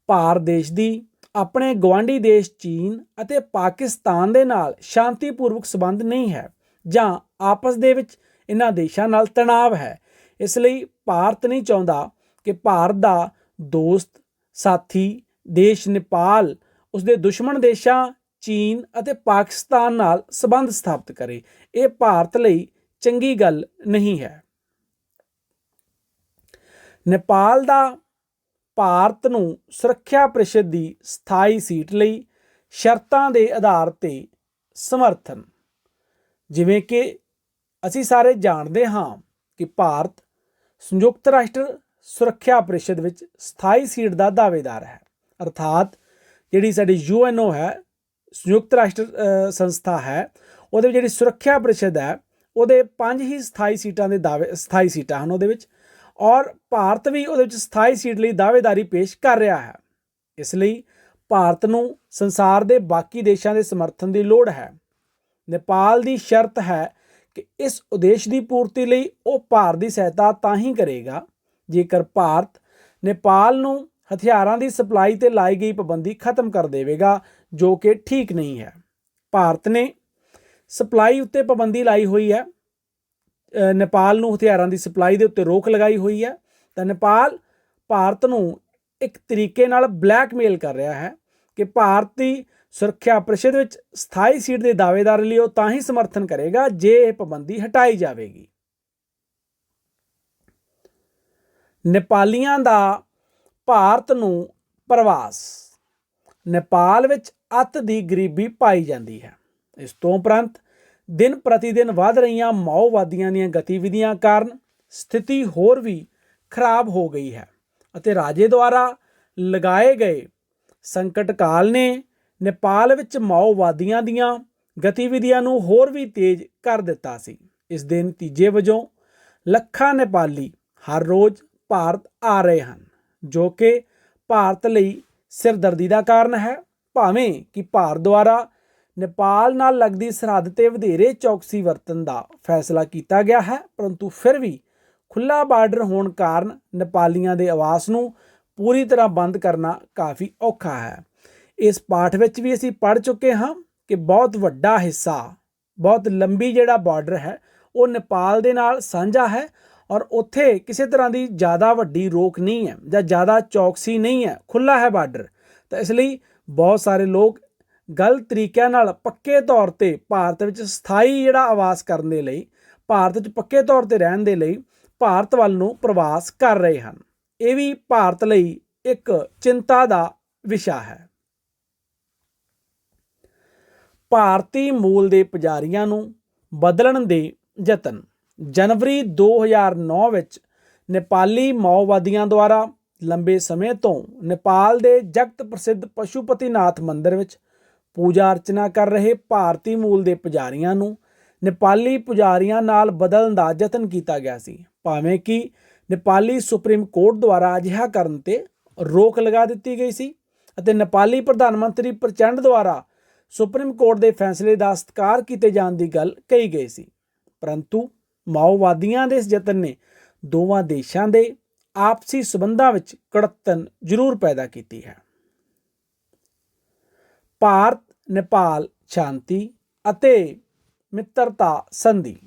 Speaker 1: ਭਾਰਤ ਦੇਸ਼ ਦੀ ਆਪਣੇ ਗੁਆਂਢੀ ਦੇਸ਼ ਚੀਨ ਅਤੇ ਪਾਕਿਸਤਾਨ ਦੇ ਨਾਲ ਸ਼ਾਂਤੀਪੂਰਵਕ ਸੰਬੰਧ ਨਹੀਂ ਹੈ ਜਾਂ ਆਪਸ ਦੇ ਵਿੱਚ ਇਹਨਾਂ ਦੇਸ਼ਾਂ ਨਾਲ ਤਣਾਅ ਹੈ। ਇਸ ਲਈ ਭਾਰਤ ਨਹੀਂ ਚਾਹੁੰਦਾ ਕਿ ਭਾਰਤ ਦਾ ਦੋਸਤ ਸਾਥੀ ਦੇਸ਼ ਨੇਪਾਲ ਉਸਦੇ ਦੁਸ਼ਮਣ ਦੇਸ਼ਾਂ ਚੀਨ ਅਤੇ ਪਾਕਿਸਤਾਨ ਨਾਲ ਸੰਬੰਧ ਸਥਾਪਿਤ ਕਰੇ। ਇਹ ਭਾਰਤ ਲਈ ਚੰਗੀ ਗੱਲ ਨਹੀਂ ਹੈ। ਨੇਪਾਲ ਦਾ ਭਾਰਤ ਨੂੰ ਸੁਰੱਖਿਆ ਪਰਿਸ਼ਦ ਦੀ ਸਥਾਈ ਸੀਟ ਲਈ ਸ਼ਰਤਾਂ ਦੇ ਆਧਾਰ ਤੇ ਸਮਰਥਨ। ਜਿਵੇਂ ਕਿ ਅਸੀਂ ਸਾਰੇ ਜਾਣਦੇ ਹਾਂ ਕਿ ਭਾਰਤ ਸੰਯੁਕਤ ਰਾਸ਼ਟਰ ਸੁਰੱਖਿਆ ਪਰਿਸ਼ਦ ਵਿੱਚ ਸਥਾਈ ਸੀਟ ਦਾ ਦਾਅਵੇਦਾਰ ਹੈ। ਅਰਥਾਤ ਜਿਹੜੀ ਸਾਡੀ UNO ਹੈ, ਸੰਯੁਕਤ ਰਾਸ਼ਟਰ ਸੰਸਥਾ ਹੈ, ਉਹਦੇ ਵਿੱਚ ਜਿਹੜੀ ਸੁਰੱਖਿਆ ਪਰਿਸ਼ਦ ਹੈ ਉਹਦੇ 5 ਹੀ ਸਥਾਈ ਸੀਟਾਂ ਹਨ ਉਹਦੇ ਵਿੱਚ, ਔਰ ਭਾਰਤ ਵੀ ਉਹਦੇ ਵਿੱਚ ਸਥਾਈ ਸੀਟ ਲਈ ਦਾਅਵੇਦਾਰੀ ਪੇਸ਼ ਕਰ ਰਿਹਾ ਹੈ। ਇਸ ਲਈ ਭਾਰਤ ਨੂੰ ਸੰਸਾਰ ਦੇ ਬਾਕੀ ਦੇਸ਼ਾਂ ਦੇ ਸਮਰਥਨ ਦੀ ਲੋੜ ਹੈ। ਨੇਪਾਲ ਦੀ ਸ਼ਰਤ ਹੈ ਕਿ ਇਸ ਉਦੇਸ਼ ਦੀ ਪੂਰਤੀ ਲਈ ਉਹ ਭਾਰਤ ਦੀ ਸਹਾਇਤਾ ਤਾਂ ਹੀ ਕਰੇਗਾ ਜੇਕਰ ਭਾਰਤ ਨੇਪਾਲ ਨੂੰ ਹਥਿਆਰਾਂ ਦੀ ਸਪਲਾਈ ਤੇ ਲਾਈ ਗਈ ਪਾਬੰਦੀ ਖਤਮ ਕਰ ਦੇਵੇਗਾ, ਜੋ ਕਿ ਠੀਕ ਨਹੀਂ ਹੈ। ਭਾਰਤ ਨੇ ਸਪਲਾਈ ਉੱਤੇ ਪਾਬੰਦੀ ਲਾਈ ਹੋਈ ਹੈ, ਨੇਪਾਲ ਨੂੰ ਹਥਿਆਰਾਂ ਦੀ ਸਪਲਾਈ ਦੇ ਉੱਤੇ ਰੋਕ ਲਗਾਈ ਹੋਈ ਹੈ, ਤਾਂ ਨੇਪਾਲ ਭਾਰਤ ਨੂੰ ਇੱਕ ਤਰੀਕੇ ਨਾਲ ਬਲੈਕਮੇਲ ਕਰ ਰਿਹਾ ਹੈ ਕਿ ਭਾਰਤ ਦੀ ਸੁਰੱਖਿਆ ਪਰਿਸ਼ਦ ਵਿੱਚ ਸਥਾਈ ਸੀਟ ਦੇ ਦਾਅਵੇਦਾਰ ਲਈ ਉਹ ਤਾਂ ਹੀ ਸਮਰਥਨ ਕਰੇਗਾ ਜੇ ਇਹ ਪਾਬੰਦੀ ਹਟਾਈ ਜਾਵੇਗੀ। ਨੇਪਾਲੀਆਂ ਦਾ ਭਾਰਤ ਨੂੰ ਪ੍ਰਵਾਸ। ਨੇਪਾਲ ਵਿੱਚ ਅੱਤ ਦੀ ਗਰੀਬੀ ਪਾਈ ਜਾਂਦੀ ਹੈ। ਇਸ ਤੋਂ ਉਪਰੰਤ ਦਿਨ ਪ੍ਰਤੀ ਦਿਨ ਵੱਧ ਰਹੀਆਂ ਮਾਓਵਾਦੀਆਂ ਦੀਆਂ ਗਤੀਵਿਧੀਆਂ ਕਾਰਨ ਸਥਿਤੀ ਹੋਰ ਵੀ ਖਰਾਬ ਹੋ ਗਈ ਹੈ ਅਤੇ ਰਾਜੇ ਦੁਆਰਾ ਲਗਾਏ ਗਏ ਸੰਕਟ ਕਾਲ ਨੇ ਨੇਪਾਲ ਵਿੱਚ ਮਾਓਵਾਦੀਆਂ ਦੀਆਂ ਗਤੀਵਿਧੀਆਂ ਨੂੰ ਹੋਰ ਵੀ ਤੇਜ਼ ਕਰ ਦਿੱਤਾ ਸੀ। ਇਸ ਦੇ ਨਤੀਜੇ ਵਜੋਂ ਲੱਖਾਂ ਨੇਪਾਲੀ ਹਰ ਰੋਜ਼ ਭਾਰਤ ਆ ਰਹੇ ਹਨ, ਜੋ ਕਿ ਭਾਰਤ ਲਈ ਸਿਰਦਰਦੀ ਦਾ ਕਾਰਨ ਹੈ। ਭਾਵੇਂ ਕਿ ਭਾਰਤ ਦੁਆਰਾ ਨੇਪਾਲ ਨਾਲ ਲੱਗਦੀ ਸਰਹੱਦ ਤੇ ਵਧੇਰੇ ਚੌਕਸੀ ਵਰਤਣ ਦਾ ਫੈਸਲਾ ਕੀਤਾ ਗਿਆ ਹੈ, ਪਰੰਤੂ ਫਿਰ ਵੀ ਖੁੱਲ੍ਹਾ ਬਾਰਡਰ ਹੋਣ ਕਾਰਨ ਨੇਪਾਲੀਆਂ ਦੇ ਆਵਾਸ ਨੂੰ ਪੂਰੀ ਤਰ੍ਹਾਂ ਬੰਦ ਕਰਨਾ ਕਾਫੀ ਔਖਾ ਹੈ। ਇਸ ਪਾਠ ਵਿੱਚ ਵੀ ਅਸੀਂ ਪੜ੍ਹ ਚੁੱਕੇ ਹਾਂ ਕਿ ਬਹੁਤ ਵੱਡਾ ਹਿੱਸਾ, ਬਹੁਤ ਲੰਬੀ ਜਿਹੜਾ ਬਾਰਡਰ ਹੈ ਉਹ ਨੇਪਾਲ ਦੇ ਨਾਲ ਸਾਂਝਾ ਹੈ ਔਰ ਉੱਥੇ ਕਿਸੇ ਤਰ੍ਹਾਂ ਦੀ ਜ਼ਿਆਦਾ ਵੱਡੀ ਰੋਕ ਨਹੀਂ ਹੈ ਜਾਂ ਜ਼ਿਆਦਾ ਚੌਕਸੀ ਨਹੀਂ ਹੈ, ਖੁੱਲ੍ਹਾ ਹੈ ਬਾਰਡਰ। ਤਾਂ ਇਸ ਲਈ ਬਹੁਤ ਸਾਰੇ ਲੋਕ ਗਲਤ ਤਰੀਕਿਆਂ ਨਾਲ ਪੱਕੇ ਤੌਰ ਤੇ ਭਾਰਤ ਵਿੱਚ ਸਥਾਈ ਜਿਹੜਾ ਆਵਾਸ ਕਰਨ ਦੇ ਲਈ, ਭਾਰਤ ਵਿੱਚ ਪੱਕੇ ਤੌਰ ਤੇ ਰਹਿਣ ਦੇ ਲਈ ਭਾਰਤ ਵੱਲ ਨੂੰ ਪ੍ਰਵਾਸ ਕਰ ਰਹੇ ਹਨ। ਇਹ ਵੀ ਭਾਰਤ ਲਈ ਇੱਕ ਚਿੰਤਾ ਦਾ ਵਿਸ਼ਾ ਹੈ। ਭਾਰਤੀ ਮੂਲ ਦੇ ਪੁਜਾਰੀਆਂ ਨੂੰ ਬਦਲਣ ਦੇ ਯਤਨ। ਜਨਵਰੀ 2009 ਵਿੱਚ ਨੇਪਾਲੀ ਮਾਓਵਾਦੀਆਂ ਦੁਆਰਾ ਲੰਬੇ ਸਮੇਂ ਤੋਂ ਨੇਪਾਲ ਦੇ ਜਗਤ ਪ੍ਰਸਿੱਧ ਪਸ਼ੂਪਤੀਨਾਥ ਮੰਦਿਰ ਵਿੱਚ ਪੂਜਾ ਅਰਚਨਾ ਕਰ ਰਹੇ ਭਾਰਤੀ ਮੂਲ ਦੇ ਪੁਜਾਰੀਆਂ ਨੂੰ ਨੇਪਾਲੀ ਪੁਜਾਰੀਆਂ ਨਾਲ ਬਦਲਣ ਦਾ ਯਤਨ ਕੀਤਾ ਗਿਆ ਸੀ। ਭਾਵੇਂ ਕਿ ਨੇਪਾਲੀ ਸੁਪਰੀਮ ਕੋਰਟ ਦੁਆਰਾ ਅਜਿਹਾ ਕਰਨ ਤੇ ਰੋਕ ਲਗਾ ਦਿੱਤੀ ਗਈ ਸੀ ਅਤੇ ਨੇਪਾਲੀ ਪ੍ਰਧਾਨ ਮੰਤਰੀ ਪ੍ਰਚੰਡ ਦੁਆਰਾ ਸੁਪਰੀਮ ਕੋਰਟ ਦੇ ਫੈਸਲੇ ਦਾ ਸਤਿਕਾਰ ਕੀਤੇ ਜਾਣ ਦੀ ਗੱਲ ਕਹੀ ਗਈ ਸੀ, ਪਰੰਤੂ ਮਾਓਵਾਦੀਆਂ ਦੇ ਇਸ ਯਤਨ ਨੇ ਦੋਵਾਂ ਦੇਸ਼ਾਂ ਦੇ ਆਪਸੀ ਸਬੰਧਾਂ ਵਿੱਚ ਕੜੱਤਨ ਜ਼ਰੂਰ ਪੈਦਾ ਕੀਤੀ ਹੈ। ਭਾਰਤ ਨੇਪਾਲ ਸ਼ਾਂਤੀ ਅਤੇ ਮਿੱਤਰਤਾ ਸੰਧੀ।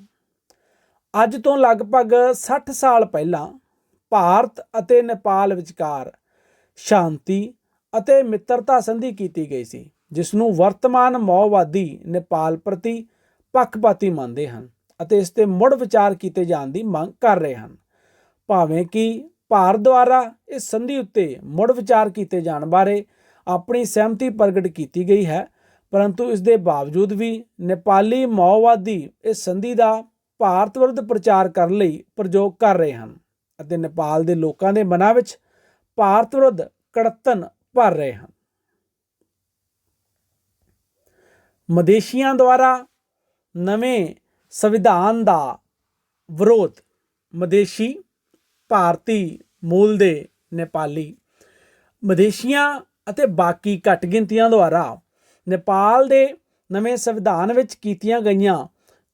Speaker 1: ਅੱਜ ਤੋਂ ਲਗਭਗ 60 ਸਾਲ ਪਹਿਲਾਂ ਭਾਰਤ ਅਤੇ ਨੇਪਾਲ ਵਿਚਕਾਰ ਸ਼ਾਂਤੀ ਅਤੇ ਮਿੱਤਰਤਾ ਸੰਧੀ ਕੀਤੀ ਗਈ ਸੀ, ਜਿਸ ਨੂੰ ਵਰਤਮਾਨ ਮਾਓਵਾਦੀ ਨੇਪਾਲ ਪ੍ਰਤੀ ਪੱਖਪਾਤੀ ਮੰਨਦੇ ਹਨ ਅਤੇ ਇਸ ਤੇ ਮੁੜ ਵਿਚਾਰ ਕੀਤੇ ਜਾਣ ਦੀ ਮੰਗ ਕਰ ਰਹੇ ਹਨ। ਭਾਵੇਂ ਕਿ ਭਾਰਤ ਦੁਆਰਾ ਇਸ ਸੰਧੀ ਉੱਤੇ ਮੁੜ ਵਿਚਾਰ ਕੀਤੇ ਜਾਣ ਬਾਰੇ ਆਪਣੀ ਸਹਿਮਤੀ ਪ੍ਰਗਟ ਕੀਤੀ ਗਈ ਹੈ, ਪਰੰਤੂ ਇਸ ਦੇ ਬਾਵਜੂਦ ਵੀ ਨੇਪਾਲੀ ਮਾਓਵਾਦੀ ਇਸ ਸੰਧੀ ਦਾ ਭਾਰਤ ਵਿਰੁੱਧ ਪ੍ਰਚਾਰ ਕਰਨ ਲਈ ਪ੍ਰਯੋਗ ਕਰ ਰਹੇ ਹਨ ਅਤੇ ਨੇਪਾਲ ਦੇ ਲੋਕਾਂ ਦੇ ਮਨਾਂ ਵਿੱਚ ਭਾਰਤ ਵਿਰੁੱਧ ਕੜੱਤਨ ਭਰ ਰਹੇ ਹਨ। ਮਦੇਸ਼ੀਆਂ ਦੁਆਰਾ ਨਵੇਂ ਸੰਵਿਧਾਨ ਦਾ ਵਿਰੋਧ। ਮਦੇਸ਼ੀ ਭਾਰਤੀ ਮੂਲ ਦੇ ਨੇਪਾਲੀ ਮਦੇਸ਼ੀਆਂ ਅਤੇ ਬਾਕੀ ਘੱਟ ਗਿਣਤੀਆਂ ਦੁਆਰਾ ਨੇਪਾਲ ਦੇ ਨਵੇਂ ਸੰਵਿਧਾਨ ਵਿੱਚ ਕੀਤੀਆਂ ਗਈਆਂ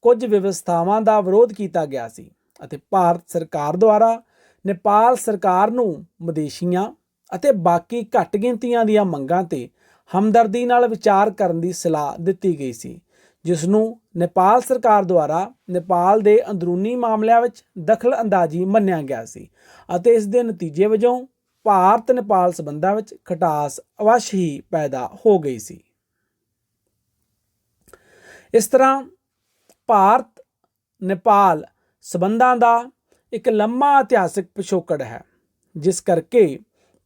Speaker 1: ਕੁਝ ਵਿਵਸਥਾਵਾਂ ਦਾ ਵਿਰੋਧ ਕੀਤਾ ਗਿਆ ਸੀ ਅਤੇ ਭਾਰਤ ਸਰਕਾਰ ਦੁਆਰਾ ਨੇਪਾਲ ਸਰਕਾਰ ਨੂੰ ਮਦੇਸ਼ੀਆਂ ਅਤੇ ਬਾਕੀ ਘੱਟ ਗਿਣਤੀਆਂ ਦੀਆਂ ਮੰਗਾਂ ਤੇ ਹਮਦਰਦੀ ਨਾਲ ਵਿਚਾਰ ਕਰਨ ਦੀ ਸਲਾਹ ਦਿੱਤੀ ਗਈ ਸੀ, ਜਿਸ ਨੂੰ ਨੇਪਾਲ ਸਰਕਾਰ ਦੁਆਰਾ ਨੇਪਾਲ ਦੇ ਅੰਦਰੂਨੀ ਮਾਮਲਿਆਂ ਵਿੱਚ ਦਖਲ ਅੰਦਾਜ਼ੀ ਮੰਨਿਆ ਗਿਆ ਸੀ ਅਤੇ ਇਸ ਦੇ ਨਤੀਜੇ ਵਜੋਂ ਭਾਰਤ ਨੇਪਾਲ ਸਬੰਧਾਂ ਵਿੱਚ ਖਟਾਸ ਅਵੱਸ਼ ਹੀ ਪੈਦਾ ਹੋ ਗਈ ਸੀ। ਇਸ ਤਰ੍ਹਾਂ ਭਾਰਤ ਨੇਪਾਲ ਸਬੰਧਾਂ ਦਾ ਇੱਕ ਲੰਮਾ ਇਤਿਹਾਸਕ ਪਿਛੋਕੜ ਹੈ, ਜਿਸ ਕਰਕੇ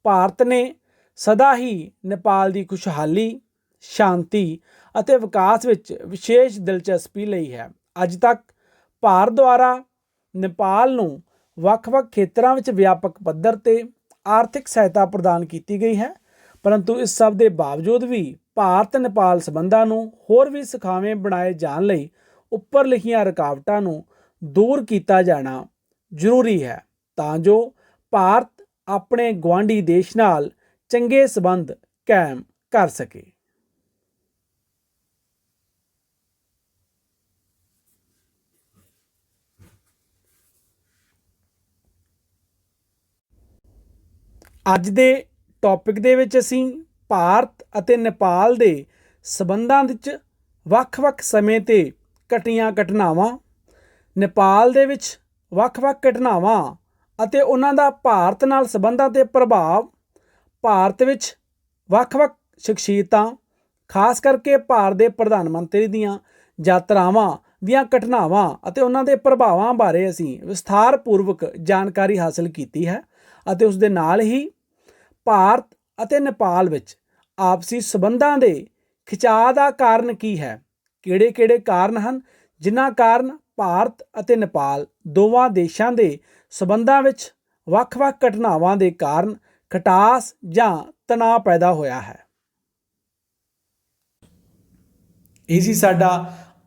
Speaker 1: ਭਾਰਤ ਨੇ ਸਦਾ ਹੀ ਨੇਪਾਲ ਦੀ ਖੁਸ਼ਹਾਲੀ, ਸ਼ਾਂਤੀ ਅਤੇ ਵਿਕਾਸ ਵਿੱਚ ਵਿਸ਼ੇਸ਼ ਦਿਲਚਸਪੀ ਲਈ ਹੈ। ਅੱਜ ਤੱਕ ਭਾਰਤ ਦੁਆਰਾ ਨੇਪਾਲ ਨੂੰ ਵੱਖ-ਵੱਖ ਖੇਤਰਾਂ ਵਿੱਚ ਵਿਆਪਕ ਪੱਧਰ 'ਤੇ ਆਰਥਿਕ ਸਹਾਇਤਾ ਪ੍ਰਦਾਨ ਕੀਤੀ ਗਈ ਹੈ, ਪਰੰਤੂ ਇਸ ਸਭ ਦੇ ਬਾਵਜੂਦ ਵੀ ਭਾਰਤ ਨੇਪਾਲ ਸਬੰਧਾਂ ਨੂੰ ਹੋਰ ਵੀ ਸੁਖਾਵੇਂ ਬਣਾਏ ਜਾਣ ਲਈ ਉੱਪਰ ਲਿਖੀਆਂ ਰੁਕਾਵਟਾਂ ਨੂੰ ਦੂਰ ਕੀਤਾ ਜਾਣਾ ਜ਼ਰੂਰੀ ਹੈ, ਤਾਂ ਜੋ ਭਾਰਤ ਆਪਣੇ ਗੁਆਂਢੀ ਦੇਸ਼ ਨਾਲ ਚੰਗੇ ਸਬੰਧ ਕਾਇਮ ਕਰ ਸਕੇ। ਅੱਜ ਦੇ ਟੌਪਿਕ ਦੇ ਵਿੱਚ ਅਸੀਂ ਭਾਰਤ ਅਤੇ ਨੇਪਾਲ ਦੇ ਸਬੰਧਾਂ ਵਿੱਚ ਵੱਖ-ਵੱਖ ਸਮੇਂ 'ਤੇ ਘਟੀਆਂ ਘਟਨਾਵਾਂ, ਨੇਪਾਲ ਦੇ ਵਿੱਚ ਵੱਖ-ਵੱਖ ਘਟਨਾਵਾਂ ਅਤੇ ਉਹਨਾਂ ਦਾ ਭਾਰਤ ਨਾਲ ਸਬੰਧਾਂ 'ਤੇ ਪ੍ਰਭਾਵ, ਭਾਰਤ ਵਿੱਚ ਵੱਖ-ਵੱਖ ਸ਼ਖਸੀਅਤਾਂ, ਖਾਸ ਕਰਕੇ ਭਾਰਤ ਦੇ ਪ੍ਰਧਾਨ ਮੰਤਰੀ ਦੀਆਂ ਯਾਤਰਾਵਾਂ ਦੀਆਂ ਘਟਨਾਵਾਂ ਅਤੇ ਉਹਨਾਂ ਦੇ ਪ੍ਰਭਾਵਾਂ ਬਾਰੇ ਅਸੀਂ ਵਿਸਥਾਰਪੂਰਵਕ ਜਾਣਕਾਰੀ ਹਾਸਲ ਕੀਤੀ ਹੈ ਅਤੇ ਉਸ ਦੇ ਨਾਲ ਹੀ ਭਾਰਤ ਅਤੇ ਨੇਪਾਲ ਵਿੱਚ ਆਪਸੀ ਸਬੰਧਾਂ ਦੇ ਖਿਚਾਅ ਦਾ ਕਾਰਨ ਕੀ ਹੈ, ਕਿਹੜੇ-ਕਿਹੜੇ ਕਾਰਨ ਹਨ ਜਿਨ੍ਹਾਂ ਕਾਰਨ ਭਾਰਤ ਅਤੇ ਨੇਪਾਲ ਦੋਵਾਂ ਦੇਸ਼ਾਂ ਦੇ ਸਬੰਧਾਂ ਵਿੱਚ ਵੱਖ-ਵੱਖ ਘਟਨਾਵਾਂ ਦੇ ਕਾਰਨ ਖਟਾਸ ਜਾਂ ਤਣਾਅ ਪੈਦਾ ਹੋਇਆ ਹੈ। ਇਹ ਸੀ ਸਾਡਾ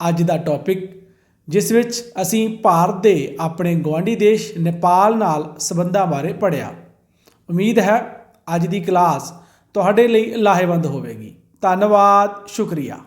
Speaker 1: ਅੱਜ ਦਾ ਟੌਪਿਕ, ਜਿਸ ਵਿੱਚ ਅਸੀਂ ਭਾਰਤ ਦੇ ਆਪਣੇ ਗੁਆਂਢੀ ਦੇਸ਼ ਨੇਪਾਲ ਨਾਲ ਸਬੰਧਾਂ ਬਾਰੇ ਪੜ੍ਹਿਆ। ਉਮੀਦ ਹੈ ਅੱਜ ਦੀ ਕਲਾਸ ਤੁਹਾਡੇ ਲਈ ਲਾਹੇਵੰਦ ਹੋਵੇਗੀ। ਧੰਨਵਾਦ, ਸ਼ੁਕਰੀਆ।